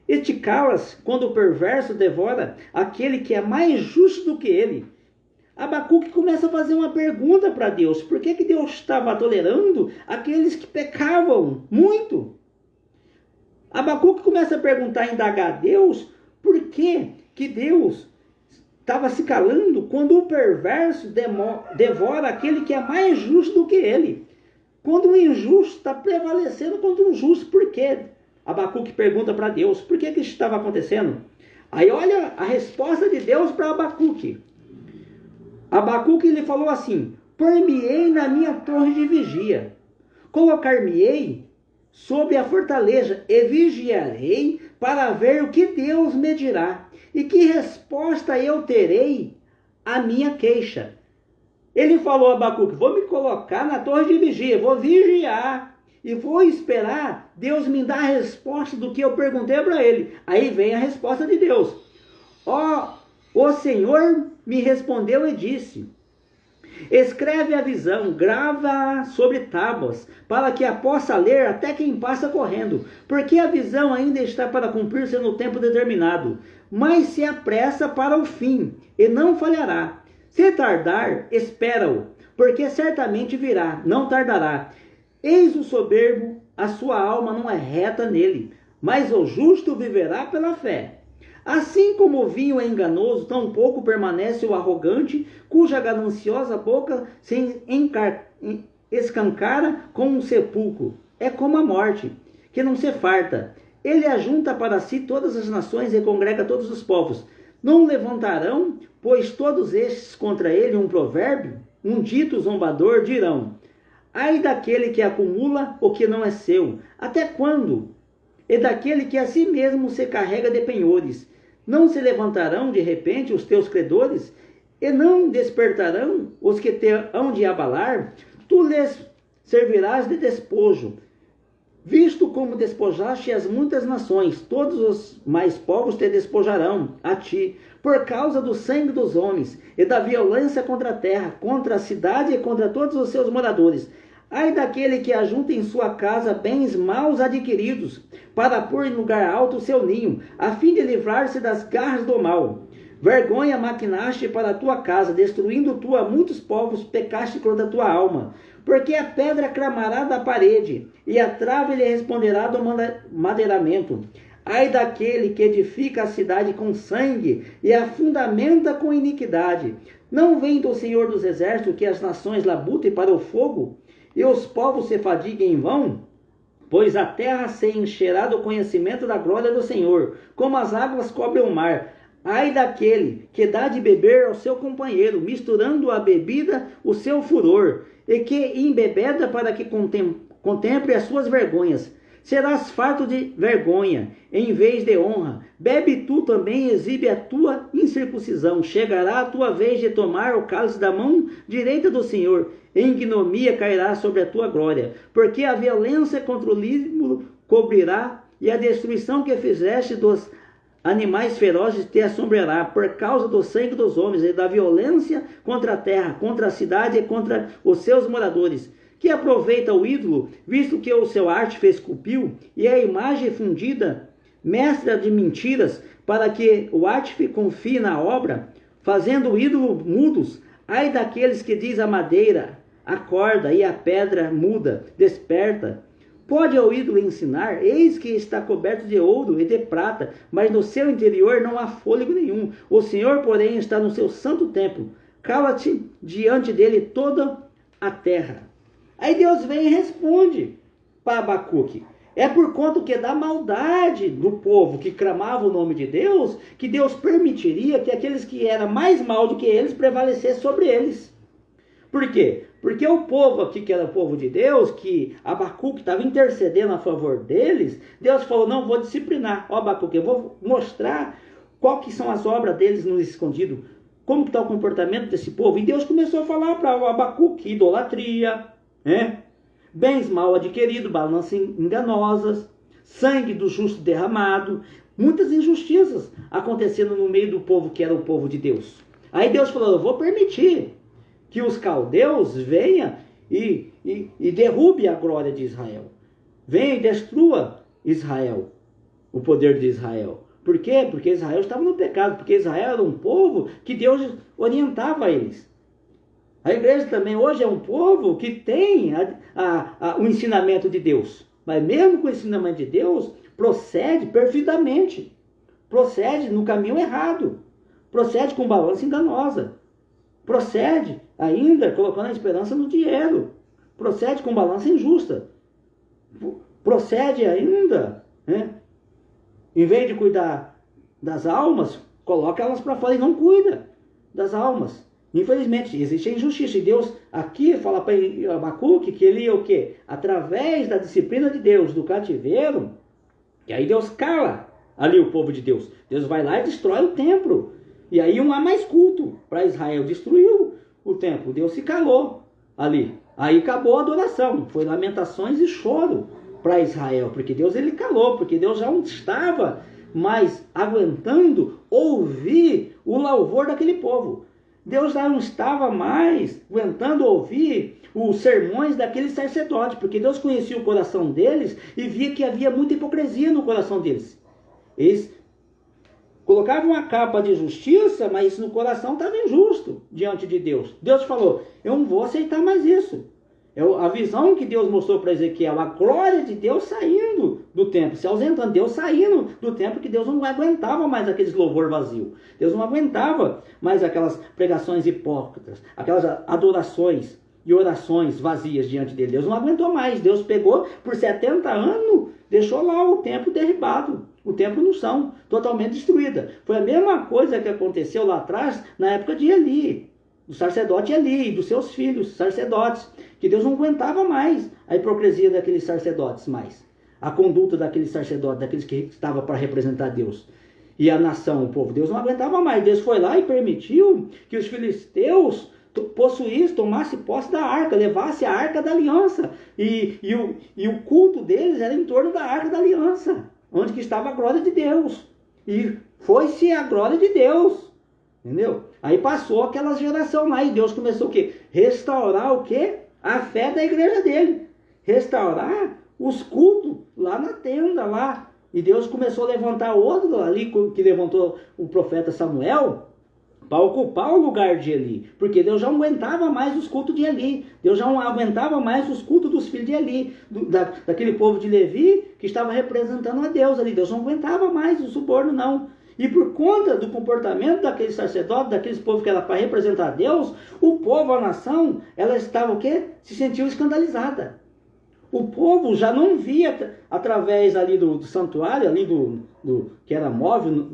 S1: e te calas quando o perverso devora aquele que é mais justo do que ele. Abacuque começa a fazer uma pergunta para Deus. Por que Deus estava tolerando aqueles que pecavam muito? Abacuque começa a perguntar, indagar a Deus, por que Deus estava se calando quando o perverso devora aquele que é mais justo do que ele. Quando o injusto está prevalecendo contra o justo, por quê? Abacuque pergunta para Deus, por que isso estava acontecendo? Aí olha a resposta de Deus para Abacuque. Abacuque ele falou assim: Por-me-ei na minha torre de vigia, colocar-me-ei sobre a fortaleza e vigiarei para ver o que Deus me dirá e que resposta eu terei à minha queixa. Ele falou a Abacuque: vou me colocar na torre de vigia, vou vigiar e vou esperar Deus me dar a resposta do que eu perguntei para ele. Aí vem a resposta de Deus. O Senhor me respondeu e disse: escreve a visão, grava sobre tábuas, para que a possa ler até quem passa correndo, porque a visão ainda está para cumprir-se no tempo determinado, mas se apressa para o fim, e não falhará. Se tardar, espera-o, porque certamente virá, não tardará. Eis o soberbo, a sua alma não é reta nele, mas o justo viverá pela fé. Assim como o vinho é enganoso, tão pouco permanece o arrogante, cuja gananciosa boca se escancara como um sepulcro. É como a morte, que não se farta. Ele ajunta para si todas as nações e congrega todos os povos. Não levantarão, pois todos estes contra ele um provérbio, um dito zombador dirão: ai daquele que acumula o que não é seu, até quando? E daquele que a si mesmo se carrega de penhores. Não se levantarão de repente os teus credores, e não despertarão os que te hão de abalar? Tu lhes servirás de despojo, Visto como despojaste as muitas nações, todos os mais povos te despojarão a ti, por causa do sangue dos homens e da violência contra a terra, contra a cidade e contra todos os seus moradores. Ai daquele que ajunta em sua casa bens maus adquiridos, para pôr em lugar alto o seu ninho, a fim de livrar-se das garras do mal. Vergonha maquinaste para a tua casa, destruindo tu a muitos povos, pecaste contra a tua alma. Porque a pedra clamará da parede, e a trave lhe responderá do madeiramento. Ai daquele que edifica a cidade com sangue, e a fundamenta com iniquidade. Não vem do Senhor dos Exércitos que as nações labutem para o fogo, e os povos se fadiguem em vão? Pois a terra se encherá do conhecimento da glória do Senhor, como as águas cobrem o mar. Ai daquele que dá de beber ao seu companheiro, misturando a bebida o seu furor, e que embebeda para que contemple as suas vergonhas. Serás farto de vergonha, em vez de honra. Bebe tu também e exibe a tua incircuncisão. Chegará a tua vez de tomar o cálice da mão direita do Senhor. Em ignomia cairá sobre a tua glória. Porque a violência contra o líbano cobrirá, e a destruição que fizeste dos animais ferozes te assombrará, por causa do sangue dos homens e da violência contra a terra, contra a cidade e contra os seus moradores. Que aproveita o ídolo, visto que o seu arte esculpiu, e a imagem fundida, mestra de mentiras, para que o artífice confie na obra, fazendo o ídolo mudos. Ai daqueles que diz a madeira, acorda, e a pedra muda, desperta. Pode ao ídolo ensinar? Eis que está coberto de ouro e de prata, mas no seu interior não há fôlego nenhum. O Senhor, porém, está no seu santo templo. Cala-te diante dele toda a terra. Aí Deus vem e responde para Abacuque. É por conta que da maldade do povo que clamava o nome de Deus, que Deus permitiria que aqueles que eram mais mal do que eles prevalecessem sobre eles. Por quê? Porque o povo aqui, que era o povo de Deus, que Abacuque estava intercedendo a favor deles, Deus falou, não, vou disciplinar. Ó Abacuque, eu vou mostrar qual que são as obras deles no escondido, como está o comportamento desse povo. E Deus começou a falar para o Abacuque, idolatria, bens mal adquiridos, balanças enganosas, sangue do justo derramado, muitas injustiças acontecendo no meio do povo que era o povo de Deus. Aí Deus falou, eu vou permitir que os caldeus venham e derrube a glória de Israel. Venha e destrua Israel, o poder de Israel. Por quê? Porque Israel estava no pecado, porque Israel era um povo que Deus orientava eles. A igreja também hoje é um povo que tem o ensinamento de Deus. Mas mesmo com o ensinamento de Deus, procede perfidamente. Procede no caminho errado. Procede com balança enganosa. Procede ainda colocando a esperança no dinheiro. Procede com balança injusta. Procede ainda, em vez de cuidar das almas, coloca elas para fora e não cuida das almas. Infelizmente, existe a injustiça. E Deus aqui fala para Abacuque que ele ia o quê? Através da disciplina de Deus, do cativeiro, e aí Deus cala ali o povo de Deus. Deus vai lá e destrói o templo. E aí não há mais culto para Israel. Destruiu o templo. Deus se calou ali. Aí acabou a adoração. Foi lamentações e choro para Israel. Porque Deus ele calou. Porque Deus já não estava mais aguentando ouvir o louvor daquele povo. Deus já não estava mais aguentando ouvir os sermões daqueles sacerdotes. Porque Deus conhecia o coração deles e via que havia muita hipocrisia no coração deles. Eles colocavam uma capa de justiça, mas no coração estava injusto diante de Deus. Deus falou, eu não vou aceitar mais isso. A visão que Deus mostrou para Ezequiel, a glória de Deus saindo do templo, se ausentando, Deus saindo do templo, que Deus não aguentava mais aqueles louvor vazio. Deus não aguentava mais aquelas pregações hipócritas, aquelas adorações e orações vazias diante dele. Deus não aguentou mais. Deus pegou por 70 anos, deixou lá o templo derribado. O templo no chão, totalmente destruída. Foi a mesma coisa que aconteceu lá atrás, na época de Eli, do sacerdote Eli, dos seus filhos, sacerdotes, que Deus não aguentava mais a hipocrisia daqueles sacerdotes mais. A conduta daqueles sacerdotes, daqueles que estavam para representar Deus. E a nação, o povo, Deus não aguentava mais. Deus foi lá e permitiu que os filisteus possuísse, tomasse posse da arca, levasse a arca da aliança. E o culto deles era em torno da arca da aliança, onde que estava a glória de Deus. E foi-se a glória de Deus. Entendeu? Aí passou aquela geração lá e Deus começou o quê? Restaurar o quê? A fé da igreja dele. Restaurar os cultos lá na tenda, lá. E Deus começou a levantar outro ali, que levantou o profeta Samuel, para ocupar o lugar de Eli, porque Deus já não aguentava mais os cultos de Eli, Deus já não aguentava mais os cultos dos filhos de Eli, daquele povo de Levi que estava representando a Deus ali. Deus não aguentava mais o suborno, não. E por conta do comportamento daqueles sacerdotes, daqueles povos que era para representar a Deus, o povo, a nação, ela estava o quê? Se sentiu escandalizada. O povo já não via através ali do santuário, ali que era móvel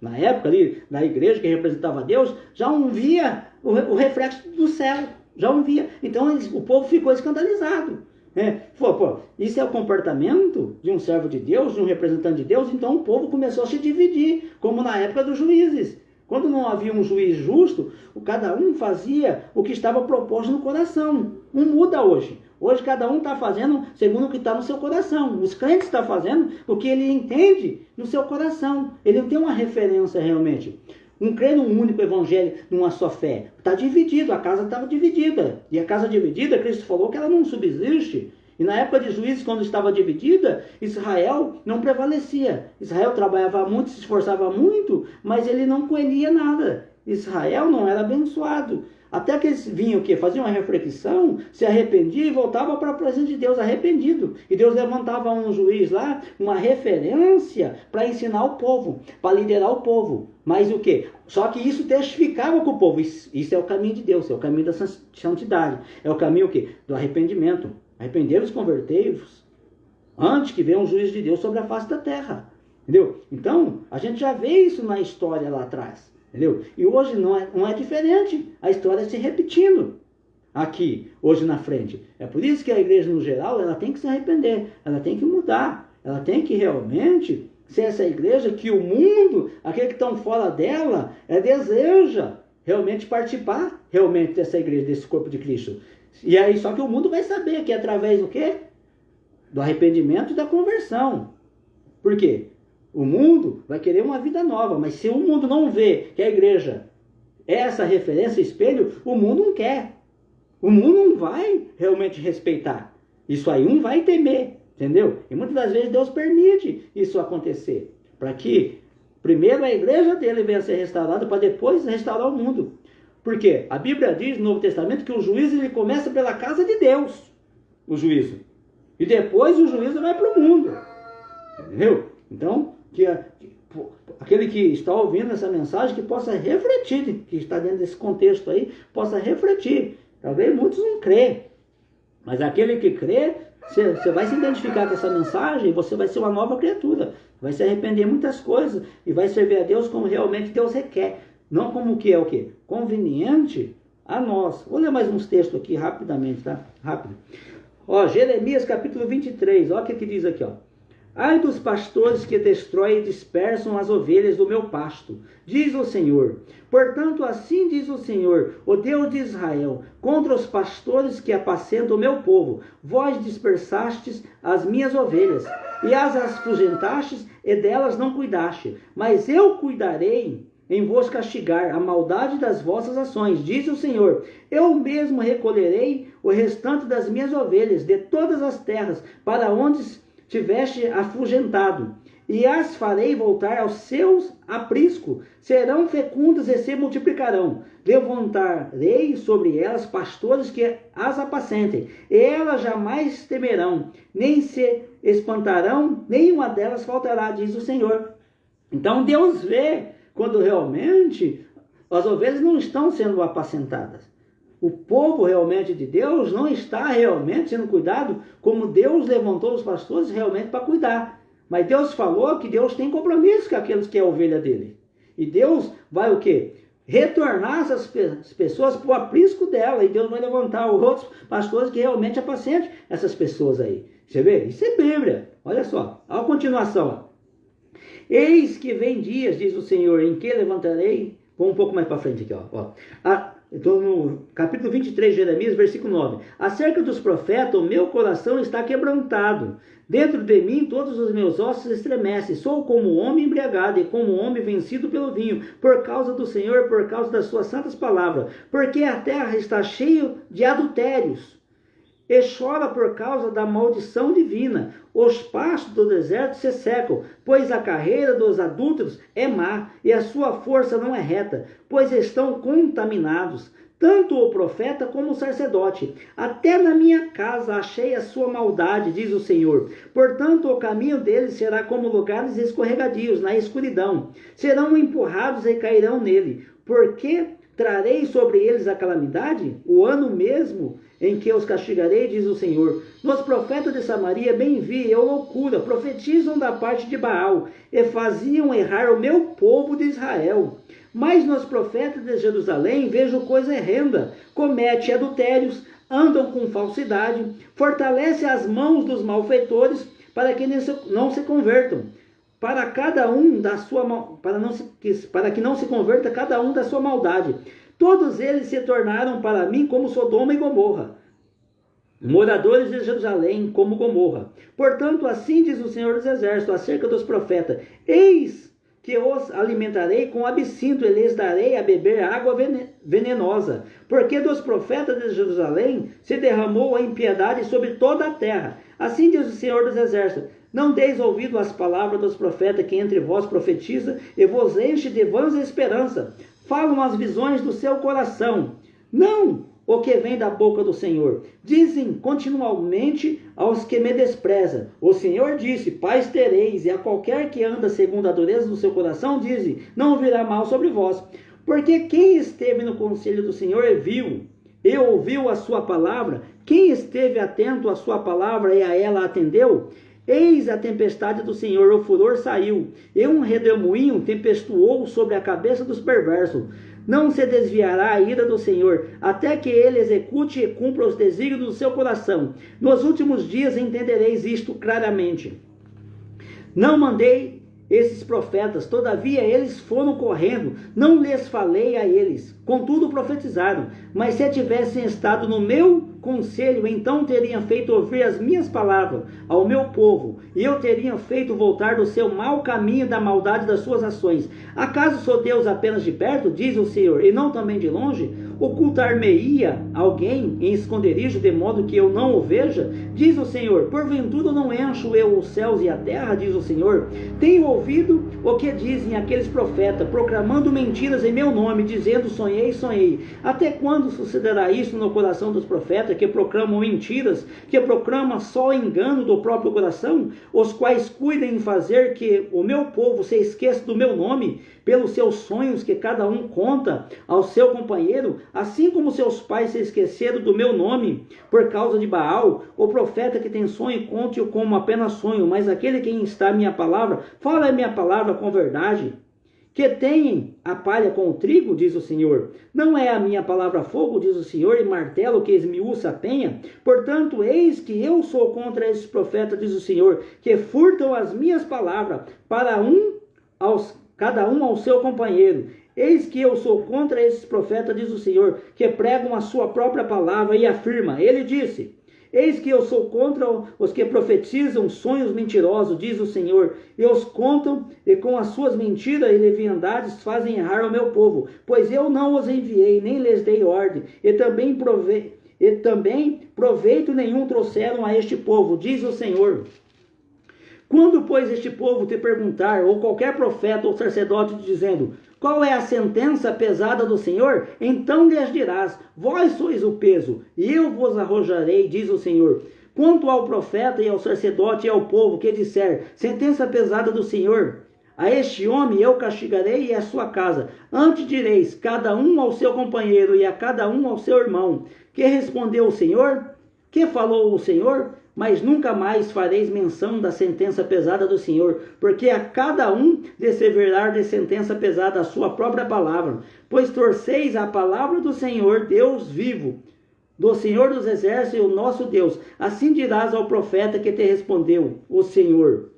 S1: na época ali, da igreja que representava Deus, já não via o reflexo do céu, já não via. Então o povo ficou escandalizado. Isso é o comportamento de um servo de Deus, de um representante de Deus. Então o povo começou a se dividir, como na época dos juízes. Quando não havia um juiz justo, cada um fazia o que estava proposto no coração. Não muda hoje. Hoje cada um está fazendo segundo o que está no seu coração. Os crentes estão fazendo o que ele entende no seu coração. Ele não tem uma referência realmente. Um crê num único evangelho, numa só fé. Está dividido, a casa estava dividida. E a casa dividida, Cristo falou que ela não subsiste. E na época de Juízes, quando estava dividida, Israel não prevalecia. Israel trabalhava muito, se esforçava muito, mas ele não colhia nada. Israel não era abençoado. Até que eles vinham o quê? Faziam uma reflexão, se arrependiam e voltavam para a presença de Deus arrependido. E Deus levantava um juiz lá, uma referência para ensinar o povo, para liderar o povo. Mas o quê? Só que isso testificava com o povo. Isso é o caminho de Deus, é o caminho da santidade. É o caminho o quê? Do arrependimento. Arrependei-vos, convertei-vos, antes que venha um juiz de Deus sobre a face da terra. Entendeu? Então, a gente já vê isso na história lá atrás. Entendeu? E hoje não é diferente. A história se repetindo aqui, hoje na frente. É por isso que a igreja, no geral, ela tem que se arrepender. Ela tem que mudar. Ela tem que realmente ser essa igreja que o mundo, aqueles que estão fora dela, deseja realmente participar realmente dessa igreja, desse corpo de Cristo. E aí, só que o mundo vai saber que é através do quê? Do arrependimento e da conversão. Por quê? O mundo vai querer uma vida nova, mas se o mundo não vê que a igreja é essa referência, espelho, o mundo não quer. O mundo não vai realmente respeitar. Isso aí um vai temer, entendeu? E muitas das vezes Deus permite isso acontecer, para que primeiro a igreja dele venha a ser restaurada, para depois restaurar o mundo. Porque a Bíblia diz no Novo Testamento que o juízo ele começa pela casa de Deus, o juízo. E depois o juízo vai para o mundo. Entendeu? Então, aquele que está ouvindo essa mensagem, que possa refletir, que está dentro desse contexto aí, possa refletir. Talvez muitos não crê, mas aquele que crê, você vai se identificar com essa mensagem e você vai ser uma nova criatura. Vai se arrepender de muitas coisas e vai servir a Deus como realmente Deus requer. Não como que é o quê? Conveniente a nós. Vou ler mais uns textos aqui rapidamente, tá? Rápido. Jeremias capítulo 23, olha o que diz aqui, Ai dos pastores que destroem e dispersam as ovelhas do meu pasto, diz o Senhor. Portanto, assim diz o Senhor, o Deus de Israel, contra os pastores que apacentam o meu povo. Vós dispersastes as minhas ovelhas, e as afugentastes, e delas não cuidaste. Mas eu cuidarei em vos castigar a maldade das vossas ações, diz o Senhor. Eu mesmo recolherei o restante das minhas ovelhas de todas as terras, para onde tiveste afugentado, e as farei voltar aos seus aprisco, serão fecundas e se multiplicarão. Levantarei sobre elas pastores que as apacentem, e elas jamais temerão, nem se espantarão, nenhuma delas faltará, diz o Senhor. Então Deus vê quando realmente as ovelhas não estão sendo apacentadas. O povo realmente de Deus não está realmente sendo cuidado como Deus levantou os pastores realmente para cuidar. Mas Deus falou que Deus tem compromisso com aqueles que é a ovelha dele. E Deus vai o quê? Retornar essas pessoas para o aprisco dela. E Deus vai levantar outros pastores que realmente apacentem essas pessoas aí. Você vê? Isso é Bíblia. Olha só. A continuação. Eis que vem dias, diz o Senhor, em que levantarei. Vamos um pouco mais para frente aqui. Estou no capítulo 23 de Jeremias, versículo 9. Acerca dos profetas, o meu coração está quebrantado. Dentro de mim, todos os meus ossos estremecem. Sou como homem embriagado e como homem vencido pelo vinho, por causa do Senhor, por causa das suas santas palavras. Porque a terra está cheia de adultérios e chora por causa da maldição divina. Os pastos do deserto se secam, pois a carreira dos adúlteros é má, e a sua força não é reta, pois estão contaminados, tanto o profeta como o sacerdote. Até na minha casa achei a sua maldade, diz o Senhor. Portanto, o caminho deles será como lugares escorregadios na escuridão. Serão empurrados e cairão nele. Porque trarei sobre eles a calamidade? O ano mesmo em que os castigarei, diz o Senhor. Nos profetas de Samaria bem vi eu loucura, profetizam da parte de Baal, e faziam errar o meu povo de Israel. Mas nos profetas de Jerusalém vejo coisa horrenda, comete adultérios, andam com falsidade, fortalece as mãos dos malfeitores, para que não se convertam. Para que não se converta cada um da sua maldade. Todos eles se tornaram para mim como Sodoma e Gomorra, moradores de Jerusalém como Gomorra. Portanto, assim diz o Senhor dos Exércitos acerca dos profetas: eis que os alimentarei com absinto e lhes darei a beber água venenosa, porque dos profetas de Jerusalém se derramou a impiedade sobre toda a terra. Assim diz o Senhor dos Exércitos: não deis ouvido às palavras dos profetas que entre vós profetiza e vos enche de vãs esperança. Falam as visões do seu coração, não o que vem da boca do Senhor. Dizem continuamente aos que me desprezam: o Senhor disse, paz tereis, e a qualquer que anda segundo a dureza do seu coração, diz, não virá mal sobre vós. Porque quem esteve no conselho do Senhor e ouviu a sua palavra, quem esteve atento à sua palavra e a ela atendeu? Eis a tempestade do Senhor, o furor saiu, e um redemoinho tempestuou sobre a cabeça dos perversos. Não se desviará a ira do Senhor, até que ele execute e cumpra os desígnios do seu coração. Nos últimos dias entendereis isto claramente. Não mandei esses profetas, todavia eles foram correndo, não lhes falei a eles, contudo profetizaram. Mas se tivessem estado no meu conselho, então teriam feito ouvir as minhas palavras ao meu povo, e eu teria feito voltar do seu mau caminho, da maldade das suas ações. Acaso sou Deus apenas de perto, diz o Senhor, e não também de longe? Ocultar-me-ia alguém em esconderijo, de modo que eu não o veja? Diz o Senhor. Porventura não encho eu os céus e a terra, diz o Senhor? Tenho ouvido o que dizem aqueles profetas, proclamando mentiras em meu nome, dizendo, sonhei, sonhei. Até quando sucederá isso no coração dos profetas, que proclamam mentiras, que proclamam só engano do próprio coração, os quais cuidam em fazer que o meu povo se esqueça do meu nome, pelos seus sonhos que cada um conta ao seu companheiro, assim como seus pais se esqueceram do meu nome por causa de Baal. O profeta que tem sonho, conte-o como apenas sonho, mas aquele que está a minha palavra, fala a minha palavra com verdade. Que tem a palha com o trigo, diz o Senhor. Não é a minha palavra fogo, diz o Senhor, e martelo que esmiuça a penha? Portanto, eis que eu sou contra esses profetas, diz o Senhor, que furtam as minhas palavras, cada um ao seu companheiro. Eis que eu sou contra esses profetas, diz o Senhor, que pregam a sua própria palavra e afirma. Ele disse: eis que eu sou contra os que profetizam sonhos mentirosos, diz o Senhor, e os contam, e com as suas mentiras e leviandades fazem errar o meu povo, pois eu não os enviei, nem lhes dei ordem, e também proveito nenhum trouxeram a este povo, diz o Senhor. Quando, pois, este povo te perguntar, ou qualquer profeta ou sacerdote dizendo, qual é a sentença pesada do Senhor? Então lhes dirás, vós sois o peso, e eu vos arrojarei, diz o Senhor. Quanto ao profeta e ao sacerdote e ao povo que disser, sentença pesada do Senhor, a este homem eu castigarei e a sua casa. Antes direis, cada um ao seu companheiro e a cada um ao seu irmão. Que respondeu o Senhor? Que falou o Senhor? Mas nunca mais fareis menção da sentença pesada do Senhor, porque a cada um receberá de sentença pesada a sua própria palavra. Pois torceis a palavra do Senhor, Deus vivo, do Senhor dos Exércitos, o nosso Deus. Assim dirás ao profeta que te respondeu, o Senhor.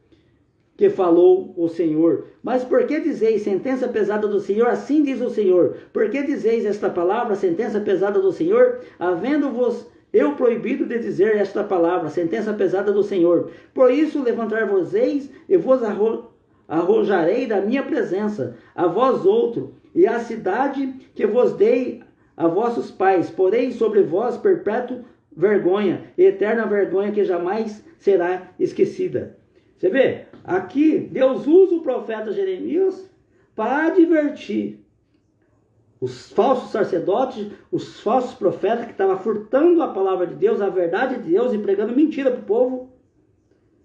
S1: que falou o Senhor. Mas por que dizeis sentença pesada do Senhor? Assim diz o Senhor. Por que dizeis esta palavra, sentença pesada do Senhor? Havendo-vos eu proibido de dizer esta palavra, sentença pesada do Senhor. Por isso levantar-vos-eis e vos arrojarei da minha presença, a vós outro, e a cidade que vos dei a vossos pais. Porém sobre vós perpétua vergonha, eterna vergonha que jamais será esquecida. Você vê? Aqui Deus usa o profeta Jeremias para advertir os falsos sacerdotes, os falsos profetas que estavam furtando a palavra de Deus, a verdade de Deus e pregando mentira para o povo,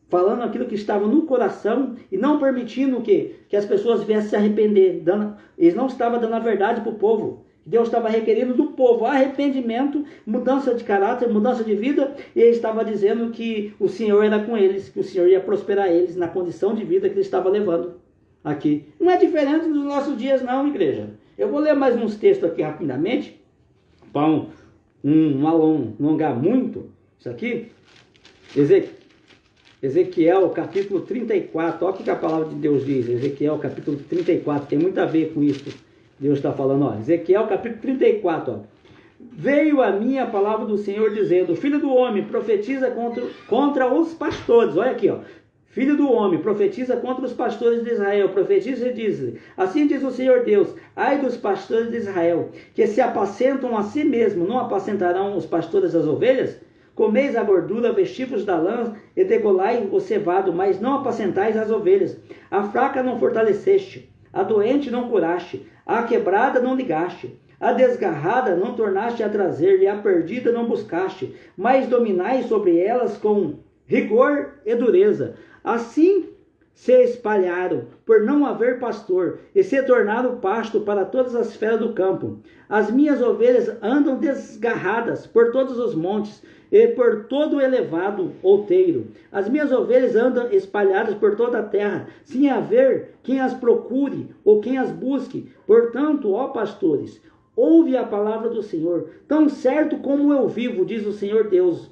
S1: falando aquilo que estava no coração e não permitindo que as pessoas viessem se arrepender. Eles não estavam dando a verdade para o povo. Deus estava requerendo do povo arrependimento, mudança de caráter, mudança de vida, e ele estava dizendo que o Senhor era com eles, que o Senhor ia prosperar eles na condição de vida que ele estava levando aqui. Não é diferente dos nossos dias não, igreja. Eu vou ler mais uns textos aqui rapidamente, para não alongar muito isso aqui. Ezequiel capítulo 34, olha o que a palavra de Deus diz. Ezequiel capítulo 34, tem muito a ver com isso. Deus está falando, ó, Ezequiel capítulo 34, ó. Veio a mim a palavra do Senhor dizendo: filho do homem, profetiza contra os pastores. Olha aqui, ó. Filho do homem, profetiza contra os pastores de Israel. Profetiza e diz: assim diz o Senhor Deus: ai dos pastores de Israel, que se apacentam a si mesmos, não apacentarão os pastores das ovelhas? Comeis a gordura, vestivos da lã, e degolai o cevado, mas não apacentais as ovelhas. A fraca não fortaleceste, a doente não curaste, a quebrada não ligaste, a desgarrada não tornaste a trazer, e a perdida não buscaste, mas dominais sobre elas com rigor e dureza. Assim se espalharam, por não haver pastor, e se tornaram pasto para todas as feras do campo. As minhas ovelhas andam desgarradas por todos os montes, e por todo o elevado outeiro. As minhas ovelhas andam espalhadas por toda a terra, sem haver quem as procure ou quem as busque. Portanto, ó pastores, ouve a palavra do Senhor. Tão certo como eu vivo, diz o Senhor Deus,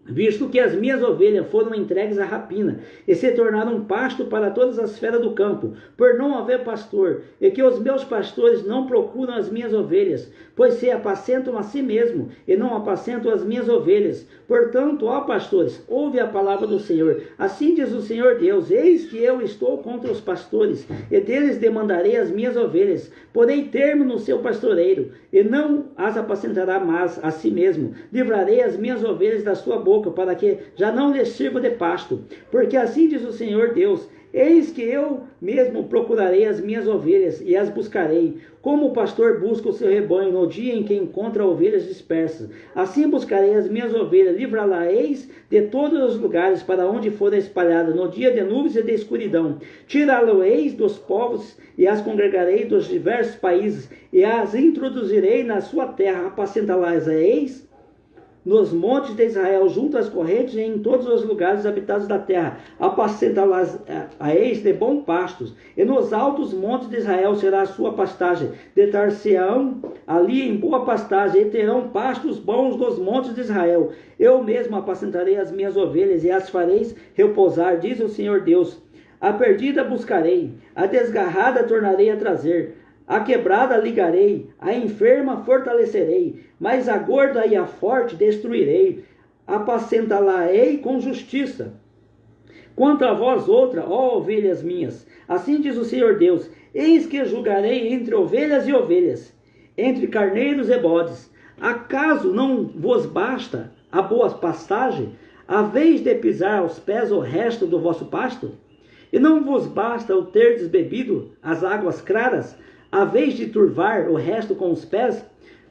S1: visto que as minhas ovelhas foram entregues à rapina, e se tornaram pasto para todas as feras do campo, por não haver pastor, e que os meus pastores não procuram as minhas ovelhas, pois se apacentam a si mesmo, e não apacentam as minhas ovelhas. Portanto, ó pastores, ouve a palavra do Senhor. Assim diz o Senhor Deus: eis que eu estou contra os pastores, e deles demandarei as minhas ovelhas. Porém termo no seu pastoreiro, e não as apacentará mais a si mesmo. Livrarei as minhas ovelhas da sua boca, para que já não lhes sirva de pasto. Porque assim diz o Senhor Deus: eis que eu mesmo procurarei as minhas ovelhas e as buscarei, como o pastor busca o seu rebanho no dia em que encontra ovelhas dispersas. Assim buscarei as minhas ovelhas, livrá-las-eis de todos os lugares para onde forem espalhadas, no dia de nuvens e de escuridão. Tirá-las-eis dos povos e as congregarei dos diversos países, e as introduzirei na sua terra. Apacentá-las-eis nos montes de Israel, junto às correntes e em todos os lugares habitados da terra. Apacentá-las-eis de bons pastos, e nos altos montes de Israel será a sua pastagem. Deitar-se-ão ali em boa pastagem, e terão pastos bons nos montes de Israel. Eu mesmo apacentarei as minhas ovelhas, e as fareis repousar, diz o Senhor Deus. A perdida buscarei, a desgarrada tornarei a trazer, a quebrada ligarei, a enferma fortalecerei, mas a gorda e a forte destruirei. Apacentá-la-ei com justiça. Quanto a vós outra, ó ovelhas minhas, assim diz o Senhor Deus: eis que julgarei entre ovelhas e ovelhas, entre carneiros e bodes. Acaso não vos basta a boa pastagem, a vez de pisar aos pés o resto do vosso pasto? E não vos basta o terdes bebido as águas claras, a vez de turvar o resto com os pés?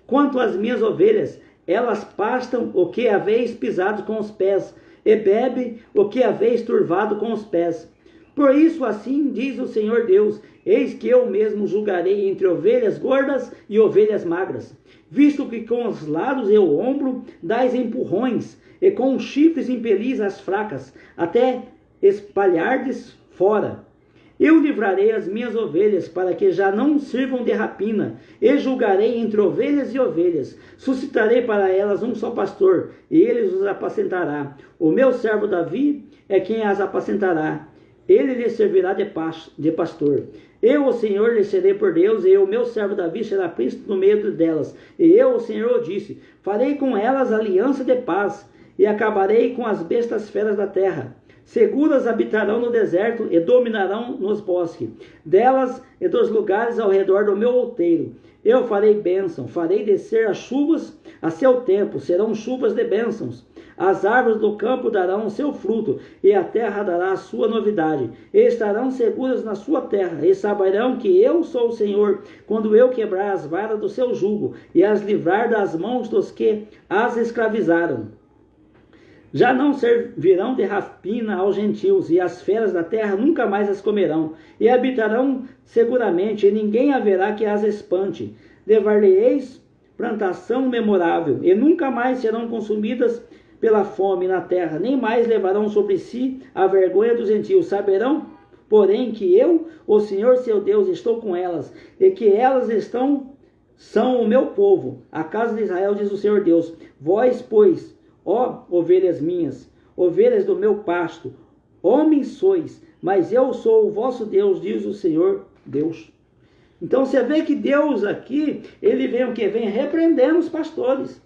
S1: Quanto às minhas ovelhas, elas pastam o que haveis pisado com os pés, e bebe o que haveis turvado com os pés. Por isso assim diz o Senhor Deus: eis que eu mesmo julgarei entre ovelhas gordas e ovelhas magras, visto que com os lados e o ombro dais empurrões, e com os chifres impelis as fracas, até espalhardes fora. Eu livrarei as minhas ovelhas, para que já não sirvam de rapina, e julgarei entre ovelhas e ovelhas. Suscitarei para elas um só pastor, e ele os apacentará. O meu servo Davi é quem as apacentará. ele lhe servirá de pastor. Eu, o Senhor, lhe serei por Deus, e o meu servo Davi será príncipe no meio delas. E eu, o Senhor, disse: farei com elas aliança de paz, e acabarei com as bestas feras da terra. Seguras habitarão no deserto e dominarão nos bosques, delas e dos lugares ao redor do meu outeiro. Eu farei bênção, farei descer as chuvas a seu tempo, serão chuvas de bênçãos. As árvores do campo darão o seu fruto, e a terra dará a sua novidade. E estarão seguras na sua terra, e saberão que eu sou o Senhor, quando eu quebrar as varas do seu jugo, e as livrar das mãos dos que as escravizaram. Já não servirão de rapina aos gentios, e as feras da terra nunca mais as comerão, e habitarão seguramente, e ninguém haverá que as espante. Levar-lhe-eis plantação memorável, e nunca mais serão consumidas pela fome na terra, nem mais levarão sobre si a vergonha dos gentios. Saberão, porém, que eu, o Senhor seu Deus, estou com elas, e que elas são o meu povo, a casa de Israel, diz o Senhor Deus. Vós, pois, ó ovelhas minhas, ovelhas do meu pasto, homens sois, mas eu sou o vosso Deus, diz o Senhor Deus. Então você vê que Deus aqui, ele vem o quê? Vem repreendendo os pastores,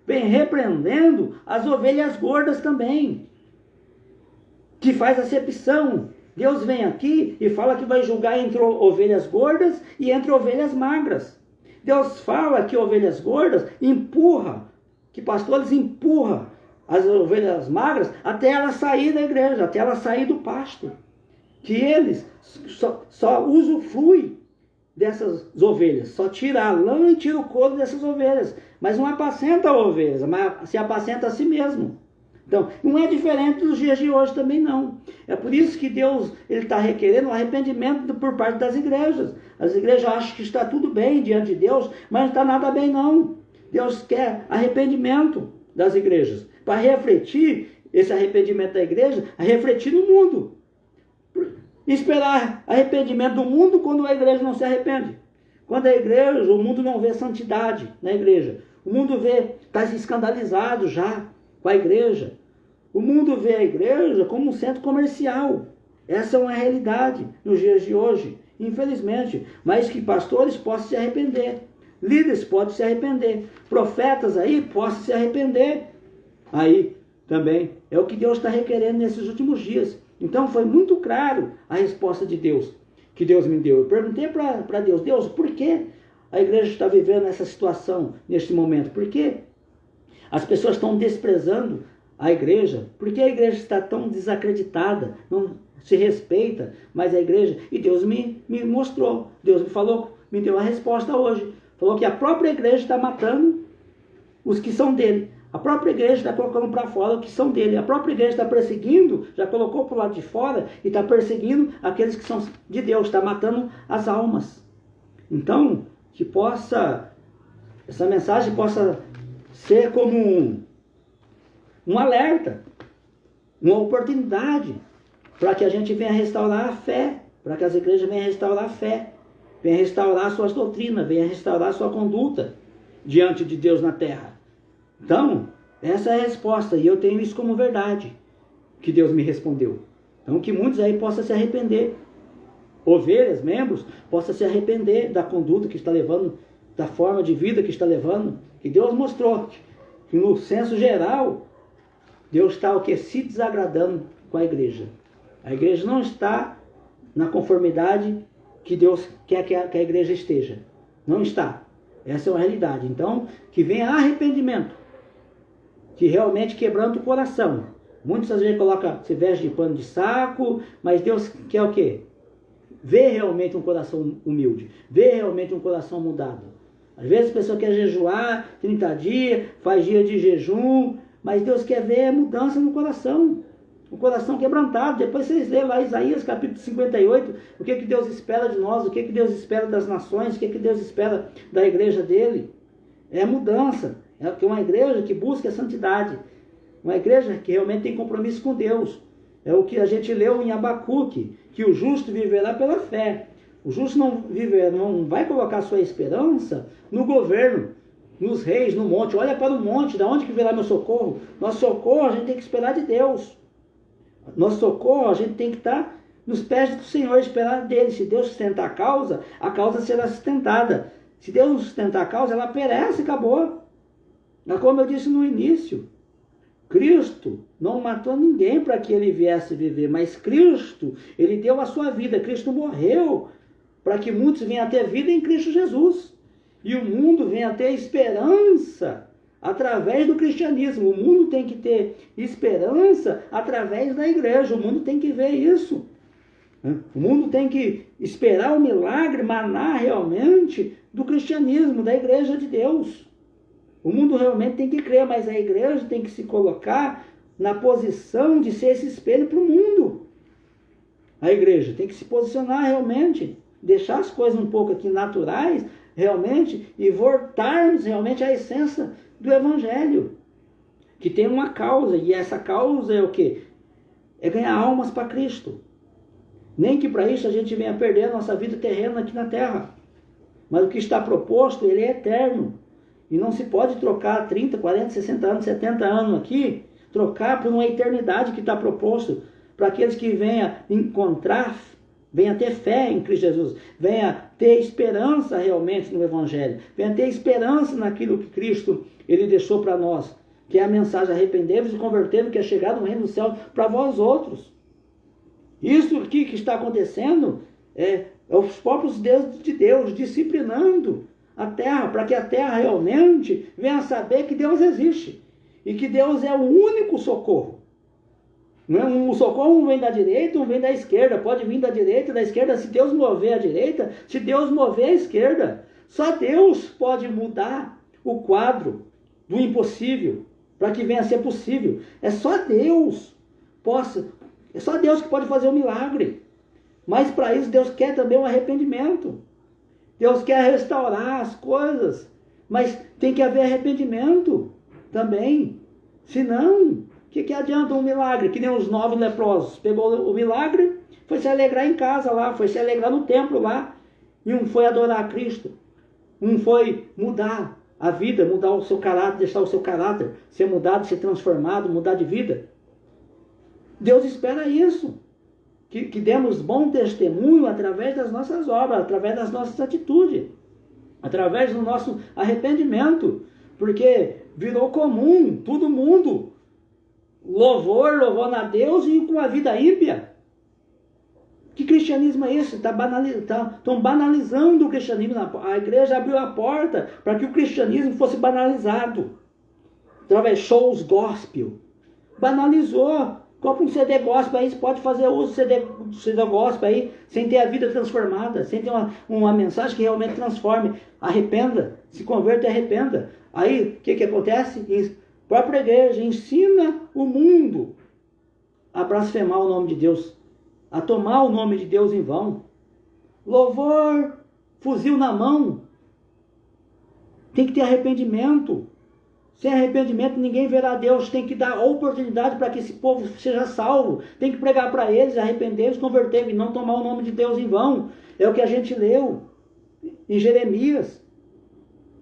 S1: vem repreendendo as ovelhas gordas também, que faz acepção. Deus vem aqui e fala que vai julgar entre ovelhas gordas e entre ovelhas magras. Deus fala que ovelhas gordas que pastores empurram as ovelhas magras até elas sair da igreja, até elas sair do pasto. Que eles só usufruem dessas ovelhas, só tira a lã e tira o couro dessas ovelhas, mas não apacenta a ovelha, mas se apacenta a si mesmo. Então, não é diferente dos dias de hoje também não. É por isso que Deus está requerendo um arrependimento por parte das igrejas. As igrejas acham que está tudo bem diante de Deus, mas não está nada bem não. Deus quer arrependimento das igrejas, para refletir esse arrependimento da igreja, a refletir no mundo. Esperar arrependimento do mundo quando a igreja não se arrepende. Quando a igreja, o mundo não vê santidade na igreja. O mundo está escandalizado já com a igreja. O mundo vê a igreja como um centro comercial. Essa é uma realidade nos dias de hoje, infelizmente. Mas que pastores possam se arrepender. Líderes podem se arrepender. Profetas aí possam se arrepender. Aí também é o que Deus está requerendo nesses últimos dias. Então foi muito claro a resposta de Deus, que Deus me deu. Eu perguntei para Deus: Deus, por que a igreja está vivendo essa situação neste momento? Por que as pessoas estão desprezando a igreja? Por que a igreja está tão desacreditada? Não se respeita mais a igreja? E Deus me mostrou. Deus me falou, me deu a resposta hoje. Falou que a própria igreja está matando os que são dele. A própria igreja está colocando para fora o que são dele. A própria igreja está perseguindo, já colocou para o lado de fora, e está perseguindo aqueles que são de Deus, está matando as almas. Então, que essa mensagem possa ser como um alerta, uma oportunidade, para que a gente venha restaurar a fé, para que as igrejas venham restaurar a fé, venham restaurar suas doutrinas, venham restaurar sua conduta diante de Deus na terra. Então, essa é a resposta, e eu tenho isso como verdade, que Deus me respondeu. Então, que muitos aí possam se arrepender. Ovelhas, membros, possam se arrepender da conduta que está levando, da forma de vida que está levando, que Deus mostrou, que no senso geral, Deus está se desagradando com a igreja. A igreja não está na conformidade que Deus quer que a igreja esteja. Não está. Essa é uma realidade. Então, que venha arrependimento, que realmente quebranta o coração. Muitos às vezes se veste de pano de saco, mas Deus quer o quê? Ver realmente um coração humilde, ver realmente um coração mudado. Às vezes a pessoa quer jejuar 30 dias, faz dia de jejum, mas Deus quer ver mudança no coração, um coração quebrantado. Depois vocês lêem lá Isaías capítulo 58, o que Deus espera de nós, o que Deus espera das nações, o que Deus espera da igreja dele. É mudança. É uma igreja que busca a santidade, uma igreja que realmente tem compromisso com Deus. É o que a gente leu em Abacuque, que o justo viverá pela fé. O justo não vai colocar sua esperança no governo, nos reis, no monte. Olha para o monte, da onde que virá meu socorro? Nosso socorro a gente tem que esperar de Deus. Nosso socorro a gente tem que estar nos pés do Senhor, esperar dele. Se Deus sustentar a causa será sustentada. Se Deus não sustentar a causa, ela perece e acabou. Mas como eu disse no início, Cristo não matou ninguém para que ele viesse viver, mas Cristo, ele deu a sua vida. Cristo morreu para que muitos venham a ter vida em Cristo Jesus. E o mundo venha a ter esperança através do cristianismo. O mundo tem que ter esperança através da igreja. O mundo tem que ver isso. O mundo tem que esperar o milagre, maná realmente do cristianismo, da igreja de Deus. O mundo realmente tem que crer, mas a igreja tem que se colocar na posição de ser esse espelho para o mundo. A igreja tem que se posicionar realmente, deixar as coisas um pouco aqui naturais, realmente, e voltarmos realmente à essência do evangelho, que tem uma causa, e essa causa é o quê? É ganhar almas para Cristo. Nem que para isso a gente venha perder a nossa vida terrena aqui na terra. Mas o que está proposto, ele é eterno. E não se pode trocar 30, 40, 60 anos, 70 anos aqui, trocar por uma eternidade que está proposto para aqueles que venham encontrar, venham ter fé em Cristo Jesus, venham ter esperança realmente no Evangelho, venham ter esperança naquilo que Cristo ele deixou para nós, que é a mensagem: arrependei-vos e convertei-vos, que é chegado no reino do céu para vós outros. Isso aqui que está acontecendo é os próprios deuses de Deus disciplinando a terra, para que a terra realmente venha a saber que Deus existe e que Deus é o único socorro. Não é? O socorro não vem da direita, não vem da esquerda. Pode vir da direita e da esquerda, se Deus mover a direita, se Deus mover a esquerda. Só Deus pode mudar o quadro do impossível para que venha a ser possível. É só Deus que pode fazer o milagre. Mas para isso Deus quer também um arrependimento. Deus quer restaurar as coisas, mas tem que haver arrependimento também. Senão, o que adianta um milagre? Que nem os 9 leprosos. Pegou o milagre, foi se alegrar em casa lá, foi se alegrar no templo lá. E um foi adorar a Cristo. Um foi mudar a vida, mudar o seu caráter, deixar o seu caráter ser mudado, ser transformado, mudar de vida. Deus espera isso. Que demos bom testemunho através das nossas obras, através das nossas atitudes, através do nosso arrependimento, porque virou comum, todo mundo louvando a Deus e com a vida ímpia. Que cristianismo é esse? Estão banalizando o cristianismo. A igreja abriu a porta para que o cristianismo fosse banalizado, através de shows gospel. Banalizou. Compre um CD gospel aí, você pode fazer uso do CD gospel aí, sem ter a vida transformada, sem ter uma mensagem que realmente transforme. Arrependa, se converta e arrependa. Aí, o que acontece? A própria igreja ensina o mundo a blasfemar o nome de Deus, a tomar o nome de Deus em vão. Louvor, fuzil na mão. Tem que ter arrependimento. Sem arrependimento ninguém verá Deus. Tem que dar oportunidade para que esse povo seja salvo. Tem que pregar para eles, arrepender-se, converter e não tomar o nome de Deus em vão. É o que a gente leu em Jeremias.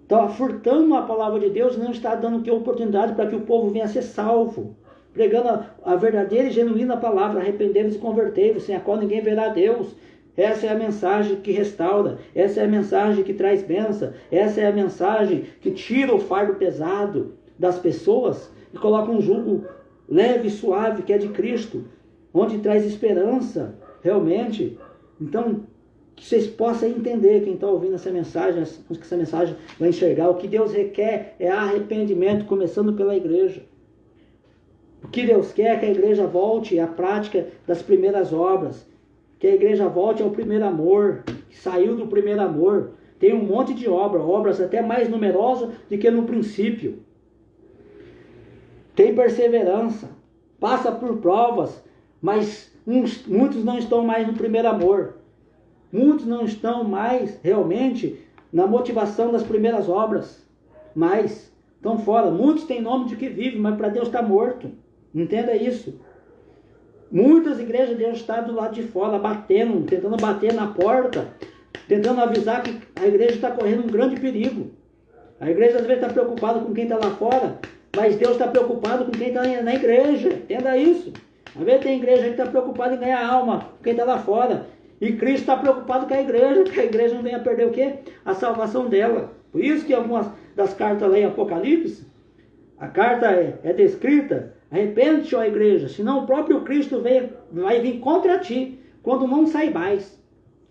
S1: Está furtando a palavra de Deus e não está dando oportunidade para que o povo venha a ser salvo. Pregando a verdadeira e genuína palavra, arrependei-vos e convertei-vos, sem a qual ninguém verá Deus. Essa é a mensagem que restaura, essa é a mensagem que traz bênção, essa é a mensagem que tira o fardo pesado das pessoas e coloca um jugo leve e suave que é de Cristo, onde traz esperança, realmente. Então, que vocês possam entender, quem está ouvindo essa mensagem, que essa mensagem vai enxergar, o que Deus requer é arrependimento, começando pela igreja. O que Deus quer é que a igreja volte à prática das primeiras obras, que a igreja volte ao primeiro amor, que saiu do primeiro amor. Tem um monte de obras até mais numerosas do que no princípio. Tem perseverança, passa por provas, mas muitos não estão mais no primeiro amor. Muitos não estão mais realmente na motivação das primeiras obras, mas estão fora. Muitos têm nome de que vivem, mas para Deus está morto. Entenda isso. Muitas igrejas de Deus estão do lado de fora, tentando bater na porta, tentando avisar que a igreja está correndo um grande perigo. A igreja às vezes está preocupada com quem está lá fora, mas Deus está preocupado com quem está na igreja. Entenda isso. Às vezes tem igreja que está preocupada em ganhar alma, quem está lá fora. E Cristo está preocupado com a igreja, que a igreja não venha perder o quê? A salvação dela. Por isso que algumas das cartas lá em Apocalipse, a carta é descrita: arrepende-te, ó igreja, senão o próprio Cristo vai vir contra ti, quando não saibais.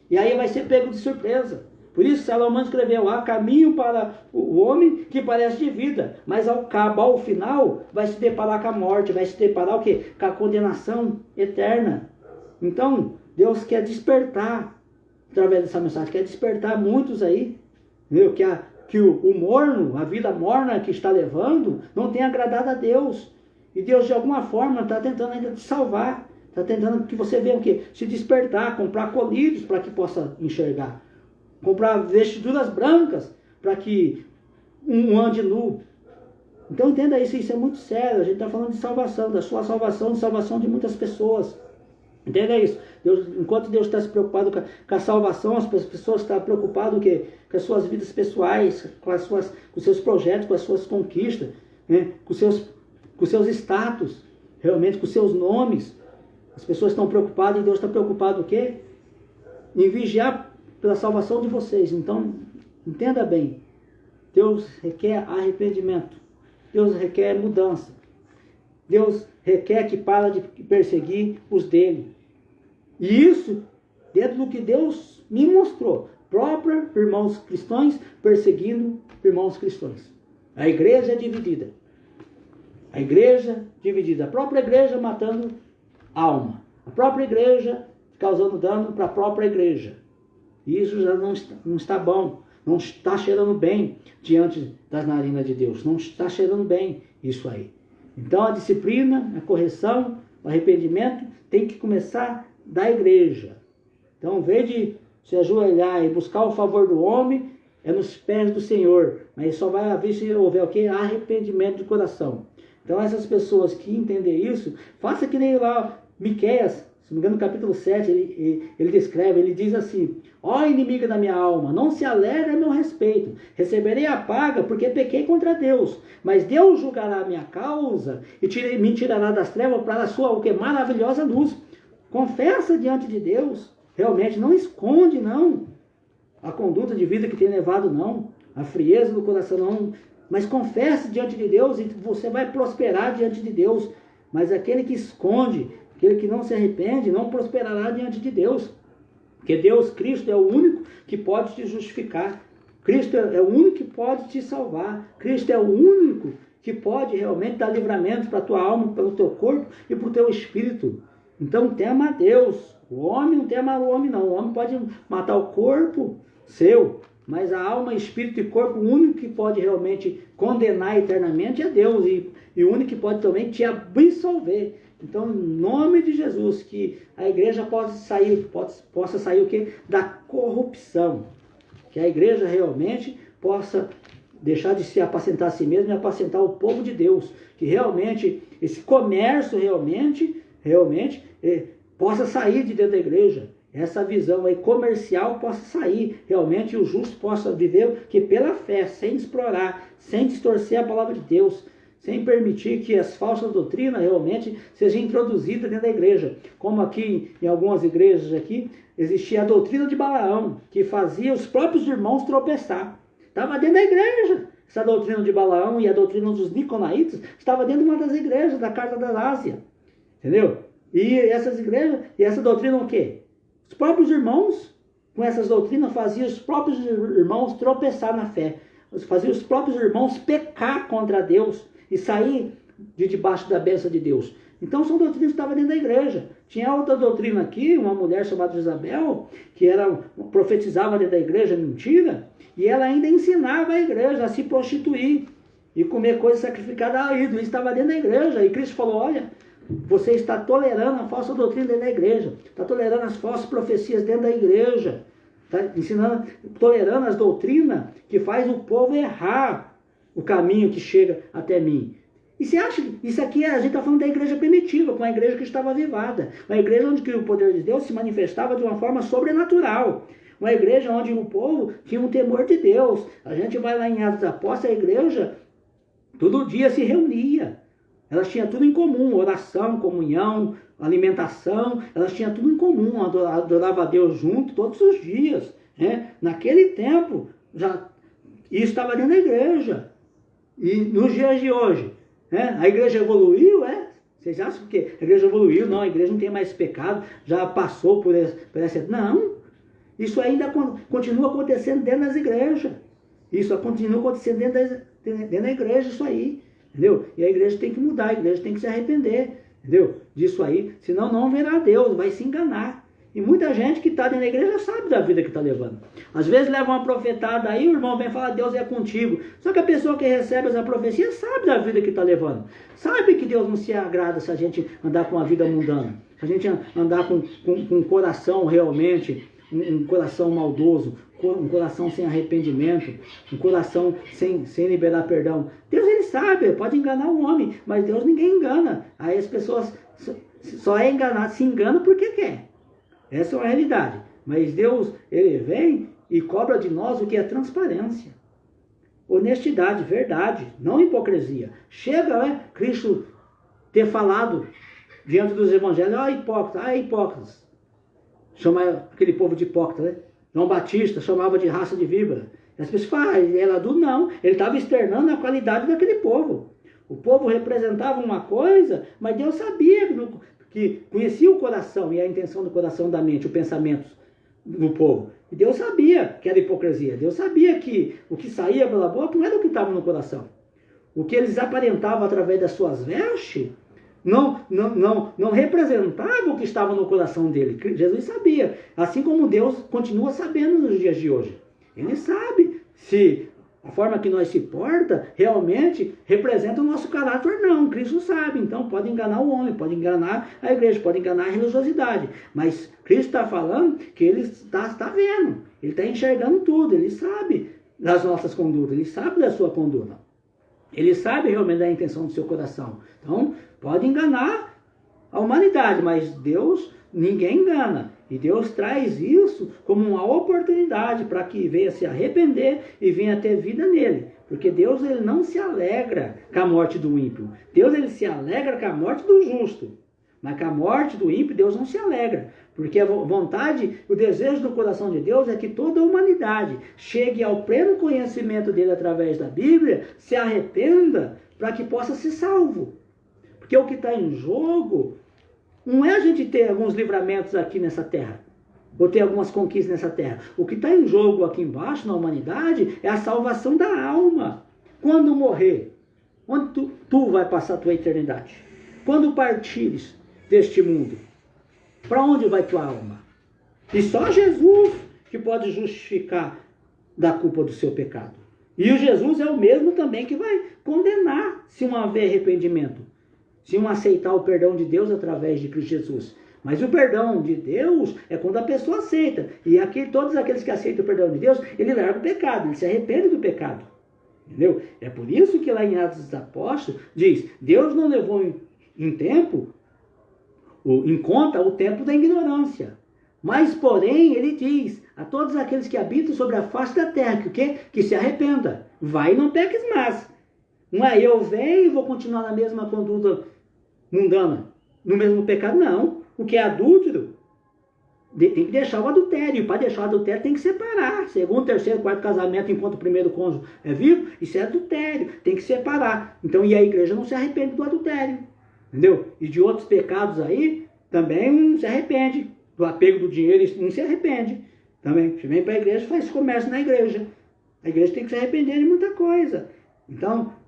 S1: E aí vai ser pego de surpresa. Por isso Salomão escreveu: há caminho para o homem que parece de vida, mas ao final vai se deparar com a morte, vai se deparar o quê? Com a condenação eterna. Então, Deus quer despertar, através dessa mensagem, quer despertar muitos aí, viu? Que o morno, a vida morna que está levando, não tem agradado a Deus. E Deus, de alguma forma, está tentando ainda te salvar. Está tentando que você venha o quê? Se despertar, comprar colírios para que possa enxergar. Comprar vestiduras brancas para que um ande nu. Então entenda isso, isso é muito sério. A gente está falando de salvação, da sua salvação, de salvação de muitas pessoas. Entenda isso. Enquanto Deus está se preocupado com a salvação, as pessoas estão preocupadas com as suas vidas pessoais, com os seus projetos, com as suas conquistas, né? com os seus status, realmente com os seus nomes. As pessoas estão preocupadas e Deus está preocupado o quê? Em vigiar pela salvação de vocês. Então, entenda bem. Deus requer arrependimento. Deus requer mudança. Deus requer que pare de perseguir os dele. E isso dentro do que Deus me mostrou. Próprios irmãos cristãos perseguindo irmãos cristãos. A igreja é dividida. A igreja dividida. A própria igreja matando alma. A própria igreja causando dano para a própria igreja. Isso já não está bom. Não está cheirando bem diante das narinas de Deus. Não está cheirando bem isso aí. Então a disciplina, a correção, o arrependimento tem que começar da igreja. Então, em vez de se ajoelhar e buscar o favor do homem, é nos pés do Senhor. Mas só vai haver se houver o quê? Arrependimento de coração. Então essas pessoas que entendem isso, faça que nem lá Miqueias, se não me engano no capítulo 7, ele descreve, ele diz assim: ó inimiga da minha alma, não se alegre a meu respeito, receberei a paga porque pequei contra Deus, mas Deus julgará a minha causa e me tirará das trevas para a sua maravilhosa luz. Confessa diante de Deus, realmente não esconde não a conduta de vida que tem levado não, a frieza do coração não, mas confesse diante de Deus e você vai prosperar diante de Deus. Mas aquele que esconde, aquele que não se arrepende, não prosperará diante de Deus. Porque Deus, Cristo, é o único que pode te justificar. Cristo é o único que pode te salvar. Cristo é o único que pode realmente dar livramento para a tua alma, para o teu corpo e para o teu espírito. Então tema a Deus. O homem não tema o homem não. O homem pode matar o corpo seu, mas a alma, espírito e corpo, o único que pode realmente condenar eternamente é Deus. E o único que pode também te absolver. Então, em nome de Jesus, que a igreja possa sair o quê? Da corrupção. Que a igreja realmente possa deixar de se apacentar a si mesma e apacentar o povo de Deus. Que realmente esse comércio realmente possa sair de dentro da igreja. Essa visão aí comercial possa sair realmente e o justo possa viver que pela fé, sem explorar, sem distorcer a palavra de Deus, sem permitir que as falsas doutrinas realmente sejam introduzidas dentro da igreja. Como aqui em algumas igrejas aqui, existia a doutrina de Balaão, que fazia os próprios irmãos tropeçar. Estava dentro da igreja. Essa doutrina de Balaão e a doutrina dos Nicolaitas estava dentro de uma das igrejas da Carta da Ásia. Entendeu? E essas igrejas, e essa doutrina o quê? Os próprios irmãos, com essas doutrinas, faziam os próprios irmãos tropeçar na fé. Faziam os próprios irmãos pecar contra Deus e sair de debaixo da bênção de Deus. Então são doutrinas que estavam dentro da igreja. Tinha outra doutrina aqui, uma mulher chamada Isabel, que profetizava dentro da igreja mentira, e ela ainda ensinava a igreja a se prostituir e comer coisas sacrificadas a ídolos. Estava dentro da igreja. E Cristo falou: olha, você está tolerando a falsa doutrina dentro da igreja, está tolerando as falsas profecias dentro da igreja, está ensinando, tolerando as doutrinas que faz o povo errar o caminho que chega até mim. E você acha que isso aqui, a gente está falando da igreja primitiva, com a igreja que estava avivada, uma igreja onde o poder de Deus se manifestava de uma forma sobrenatural, uma igreja onde o povo tinha um temor de Deus. A gente vai lá em Atos dos Apóstolos, a igreja todo dia se reunia. Elas tinham tudo em comum, oração, comunhão, alimentação, elas tinham tudo em comum, adoravam a Deus junto todos os dias. Né? Naquele tempo, isso estava dentro da igreja. E nos dias de hoje, né? A igreja evoluiu, Vocês acham que a igreja evoluiu? Não, a igreja não tem mais pecado, já passou por essa... Não, isso ainda continua acontecendo dentro das igrejas. Isso continua acontecendo dentro da igreja, isso aí. Entendeu? E a igreja tem que mudar, a igreja tem que se arrepender, entendeu? Disso aí, senão não verá Deus, vai se enganar. E muita gente que está dentro da igreja sabe da vida que está levando. Às vezes leva uma profetada aí, o irmão vem falar, Deus é contigo. Só que a pessoa que recebe essa profecia sabe da vida que está levando. Sabe que Deus não se agrada se a gente andar com uma vida mundana. Se a gente andar com um coração realmente, um coração maldoso, um coração sem arrependimento, um coração sem liberar perdão. Deus, ele sabe, pode enganar o homem, mas Deus ninguém engana. Aí as pessoas só é enganado, se engana porque quer. Essa é a realidade. Mas Deus, ele vem e cobra de nós o que é transparência. Honestidade, verdade, não hipocrisia. Chega, Cristo ter falado diante dos evangelhos, hipócritas. Chama aquele povo de hipócrita, né? João Batista chamava de raça de víbora. E as pessoas falam, ele era adulto? Não. Ele estava externando a qualidade daquele povo. O povo representava uma coisa, mas Deus sabia que conhecia o coração e a intenção do coração, da mente, os pensamentos do povo. E Deus sabia que era hipocrisia. Deus sabia que o que saía pela boca não era o que estava no coração. O que eles aparentavam através das suas vestes não representava o que estava no coração dele. Jesus sabia. Assim como Deus continua sabendo nos dias de hoje. Ele sabe se a forma que nós se porta realmente representa o nosso caráter ou não. Cristo sabe. Então pode enganar o homem, pode enganar a igreja, pode enganar a religiosidade. Mas Cristo está falando que ele está vendo. Ele está enxergando tudo. Ele sabe das nossas condutas. Ele sabe da sua conduta. Ele sabe realmente da intenção do seu coração. Então, pode enganar a humanidade, mas Deus, ninguém engana. E Deus traz isso como uma oportunidade para que venha se arrepender e venha ter vida nele. Porque Deus, ele não se alegra com a morte do ímpio. Deus, ele se alegra com a morte do justo. Mas com a morte do ímpio, Deus não se alegra. Porque a vontade, o desejo do coração de Deus é que toda a humanidade chegue ao pleno conhecimento dele através da Bíblia, se arrependa, para que possa ser salvo. Porque o que está em jogo não é a gente ter alguns livramentos aqui nessa terra, ou ter algumas conquistas nessa terra. O que está em jogo aqui embaixo na humanidade é a salvação da alma. Quando morrer, onde tu vai passar a tua eternidade? Quando partires deste mundo, para onde vai tua alma? E só Jesus que pode justificar da culpa do seu pecado. E o Jesus é o mesmo também que vai condenar se não haver arrependimento. Se não aceitar o perdão de Deus através de Cristo Jesus. Mas o perdão de Deus é quando a pessoa aceita. E aqui, todos aqueles que aceitam o perdão de Deus, ele larga o pecado, ele se arrepende do pecado. Entendeu? É por isso que lá em Atos dos Apóstolos diz, Deus não levou em conta o tempo da ignorância. Mas, porém, ele diz a todos aqueles que habitam sobre a face da terra, que se arrependa. Vai e não peques mais. Não é eu venho e vou continuar na mesma conduta mundana, no mesmo pecado, não. O que é adúltero, tem que deixar o adultério. E para deixar o adultério tem que separar. Segundo, terceiro, quarto casamento, enquanto o primeiro cônjuge é vivo, isso é adultério. Tem que separar. Então, e a igreja não se arrepende do adultério. Entendeu? E de outros pecados aí, também não se arrepende. Do apego do dinheiro, não se arrepende. Também, você vem para a igreja, faz comércio na igreja. A igreja tem que se arrepender de muita coisa. Então,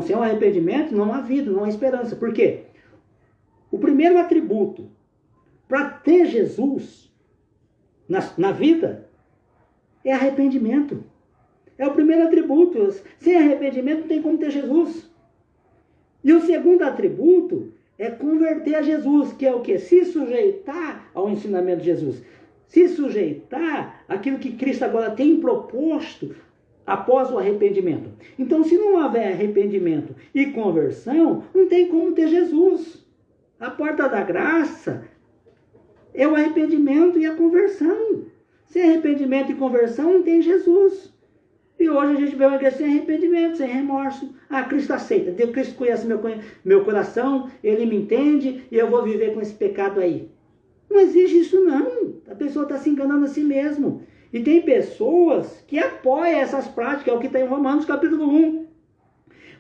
S1: sem um arrependimento, não há vida, não há esperança. Por quê? O primeiro atributo para ter Jesus na vida é arrependimento. É o primeiro atributo. Sem arrependimento não tem como ter Jesus. E o segundo atributo é converter a Jesus, que é o quê? Se sujeitar ao ensinamento de Jesus. Se sujeitar àquilo que Cristo agora tem proposto após o arrependimento. Então, se não houver arrependimento e conversão, não tem como ter Jesus. A porta da graça é o arrependimento e a conversão. Sem arrependimento e conversão, não tem Jesus. E hoje a gente vê uma igreja sem arrependimento, sem remorso. Ah, Cristo aceita. Deus, Cristo conhece meu coração, Ele me entende e eu vou viver com esse pecado aí. Não existe isso não. A pessoa está se enganando a si mesmo. E tem pessoas que apoiam essas práticas, é o que está em Romanos capítulo 1.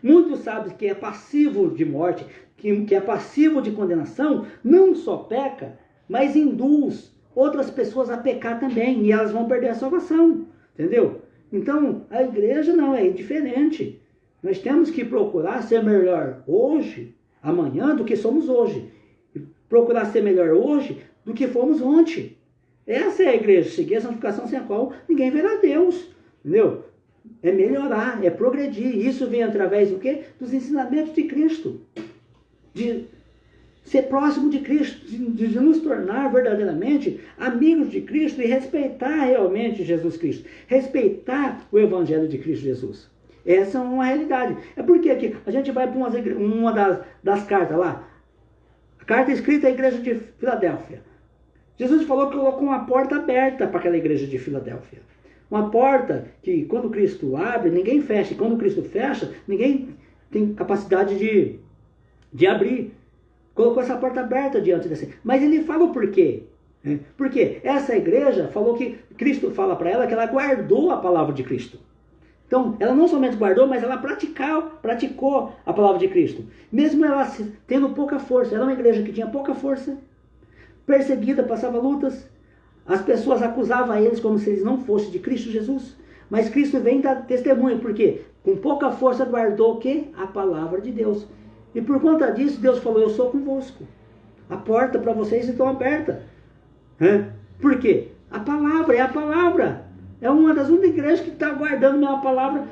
S1: Muitos sabem que é passivo de morte, que é passivo de condenação, não só peca, mas induz outras pessoas a pecar também. E elas vão perder a salvação. Entendeu? Então, a igreja não, é diferente. Nós temos que procurar ser melhor hoje, amanhã, do que somos hoje. E procurar ser melhor hoje do que fomos ontem. Essa é a igreja, seguir a santificação sem a qual ninguém verá Deus. Entendeu? É melhorar, é progredir. Isso vem através do quê? Dos ensinamentos de Cristo. De ser próximo de Cristo, de nos tornar verdadeiramente amigos de Cristo e respeitar realmente Jesus Cristo. Respeitar o Evangelho de Cristo Jesus. Essa é uma realidade. É porque aqui a gente vai para uma das cartas lá. A carta escrita à igreja de Filadélfia. Jesus falou que colocou uma porta aberta para aquela igreja de Filadélfia. Uma porta que quando Cristo abre, ninguém fecha. E quando Cristo fecha, ninguém tem capacidade de abrir. Colocou essa porta aberta diante desse. Mas ele fala o porquê. Porque essa igreja falou que Cristo fala para ela que ela guardou a palavra de Cristo. Então, ela não somente guardou, mas ela praticou a palavra de Cristo. Mesmo ela tendo pouca força. Ela é uma igreja que tinha pouca força, perseguida, passava lutas. As pessoas acusavam eles como se eles não fossem de Cristo Jesus. Mas Cristo vem dar testemunho. Por quê? Com pouca força guardou o quê? A palavra de Deus. E por conta disso, Deus falou, eu sou convosco. A porta para vocês está aberta. Por quê? A palavra é a palavra. É uma das únicas igrejas que está guardando a minha palavra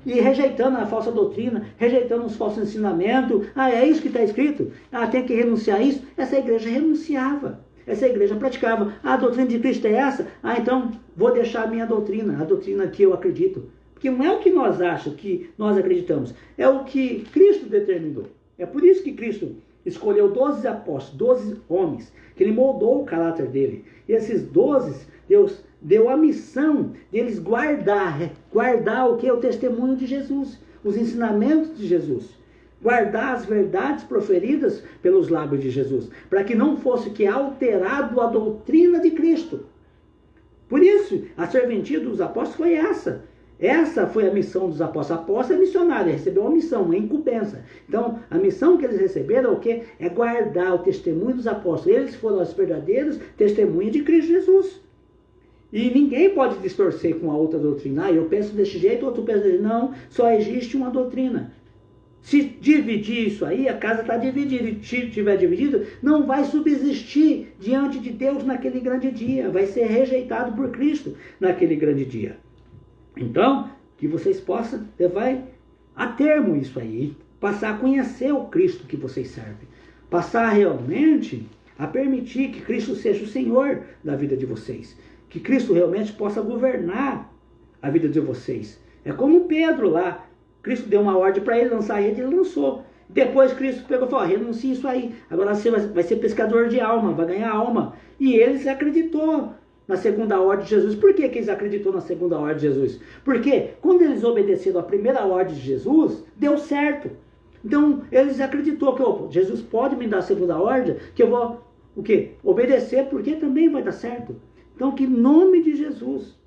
S1: e rejeitando a falsa doutrina, rejeitando os falsos ensinamentos. Ah, é isso que está escrito? Ah, tem que renunciar a isso? Essa igreja renunciava. Essa igreja praticava. Ah, a doutrina de Cristo é essa? Ah, então vou deixar a minha doutrina, a doutrina que eu acredito. Porque não é o que nós achamos, que nós acreditamos. É o que Cristo determinou. É por isso que Cristo escolheu 12 apóstolos, 12 homens, que ele moldou o caráter dele. E esses 12, Deus deu a missão deles guardar o que? O testemunho de Jesus, os ensinamentos de Jesus. Guardar as verdades proferidas pelos lábios de Jesus, para que não fosse que alterado a doutrina de Cristo. Por isso, a serventia dos apóstolos foi essa. Essa foi a missão dos apóstolos. Apóstolo é missionário, recebeu uma missão, uma incumbência. Então, a missão que eles receberam é o quê? É guardar o testemunho dos apóstolos. Eles foram os verdadeiros testemunhas de Cristo Jesus. E ninguém pode distorcer com a outra doutrina. Ah, eu penso desse jeito, outro pensa desse jeito. Não, só existe uma doutrina. Se dividir isso aí, a casa está dividida. E se estiver dividido, não vai subsistir diante de Deus naquele grande dia. Vai ser rejeitado por Cristo naquele grande dia. Então, que vocês possam levar a termo isso aí, passar a conhecer o Cristo que vocês servem, passar realmente a permitir que Cristo seja o Senhor da vida de vocês, que Cristo realmente possa governar a vida de vocês. É como Pedro lá, Cristo deu uma ordem para ele lançar a rede, ele lançou. Depois Cristo pegou e falou, renuncia isso aí, agora você vai ser pescador de alma, vai ganhar alma. E ele se acreditou na segunda ordem de Jesus. Por que eles acreditou na segunda ordem de Jesus? Porque quando eles obedeceram a primeira ordem de Jesus, deu certo. Então, eles acreditou que Jesus pode me dar a segunda ordem, que eu vou o quê? Obedecer, porque também vai dar certo. Então, que em nome de Jesus,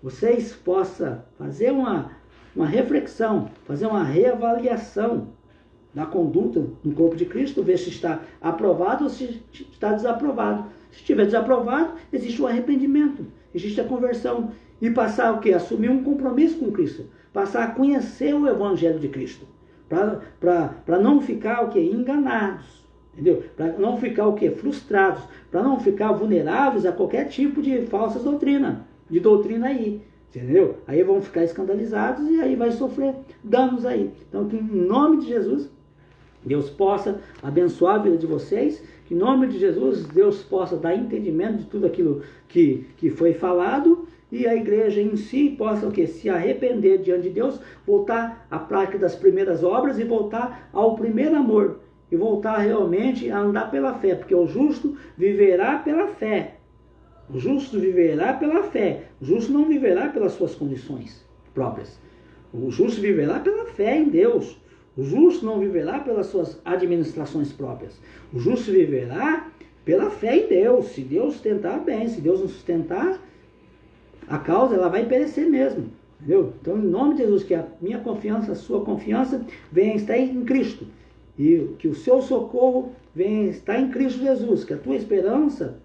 S1: vocês possam fazer uma reflexão, fazer uma reavaliação da conduta no corpo de Cristo, ver se está aprovado ou se está desaprovado. Se estiver desaprovado, existe o arrependimento, existe a conversão. E passar o quê? Assumir um compromisso com Cristo. Passar a conhecer o Evangelho de Cristo. Para não ficar o quê? Enganados. Entendeu? Para não ficar o quê? Frustrados. Para não ficar vulneráveis a qualquer tipo de falsa doutrina. De doutrina aí. Entendeu? Aí vão ficar escandalizados e aí vai sofrer danos aí. Então, que em nome de Jesus, Deus possa abençoar a vida de vocês. Que em nome de Jesus, Deus possa dar entendimento de tudo aquilo que foi falado. E a igreja em si possa o quê? Se arrepender diante de Deus, voltar à prática das primeiras obras e voltar ao primeiro amor. E voltar realmente a andar pela fé. Porque o justo viverá pela fé. O justo viverá pela fé. O justo não viverá pelas suas condições. próprias. O justo viverá pela fé em Deus. O justo não viverá pelas suas administrações próprias. O justo viverá pela fé em Deus. Se Deus sustentar, bem. Se Deus não sustentar, a causa ela vai perecer mesmo. Entendeu? Então, em nome de Jesus, que a minha confiança, a sua confiança venha estar em Cristo. E que o seu socorro venha estar em Cristo Jesus. Que a tua esperança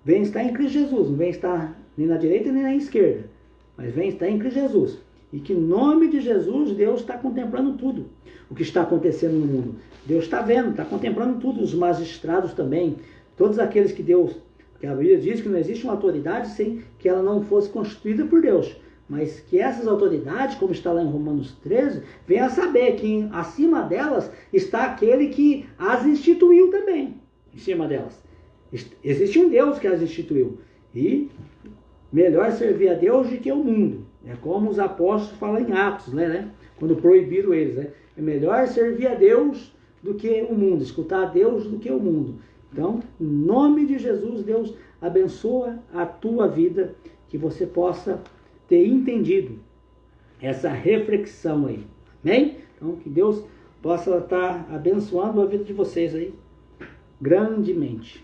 S1: venha estar em Cristo Jesus. Não venha estar nem na direita nem na esquerda. Mas venha estar em Cristo Jesus. E que em nome de Jesus, Deus está contemplando tudo o que está acontecendo no mundo. Deus está vendo, está contemplando tudo, os magistrados também, todos aqueles que Deus, que a Bíblia diz que não existe uma autoridade sem que ela não fosse constituída por Deus, mas que essas autoridades, como está lá em Romanos 13, venham a saber que acima delas está aquele que as instituiu também, em cima delas. Existe um Deus que as instituiu, e melhor servir a Deus do que o mundo. É como os apóstolos falam em Atos, né? Quando proibiram eles, né? É melhor servir a Deus do que o mundo, escutar a Deus do que o mundo. Então, em nome de Jesus, Deus abençoa a tua vida, que você possa ter entendido essa reflexão aí. Amém? Então, que Deus possa estar abençoando a vida de vocês aí grandemente.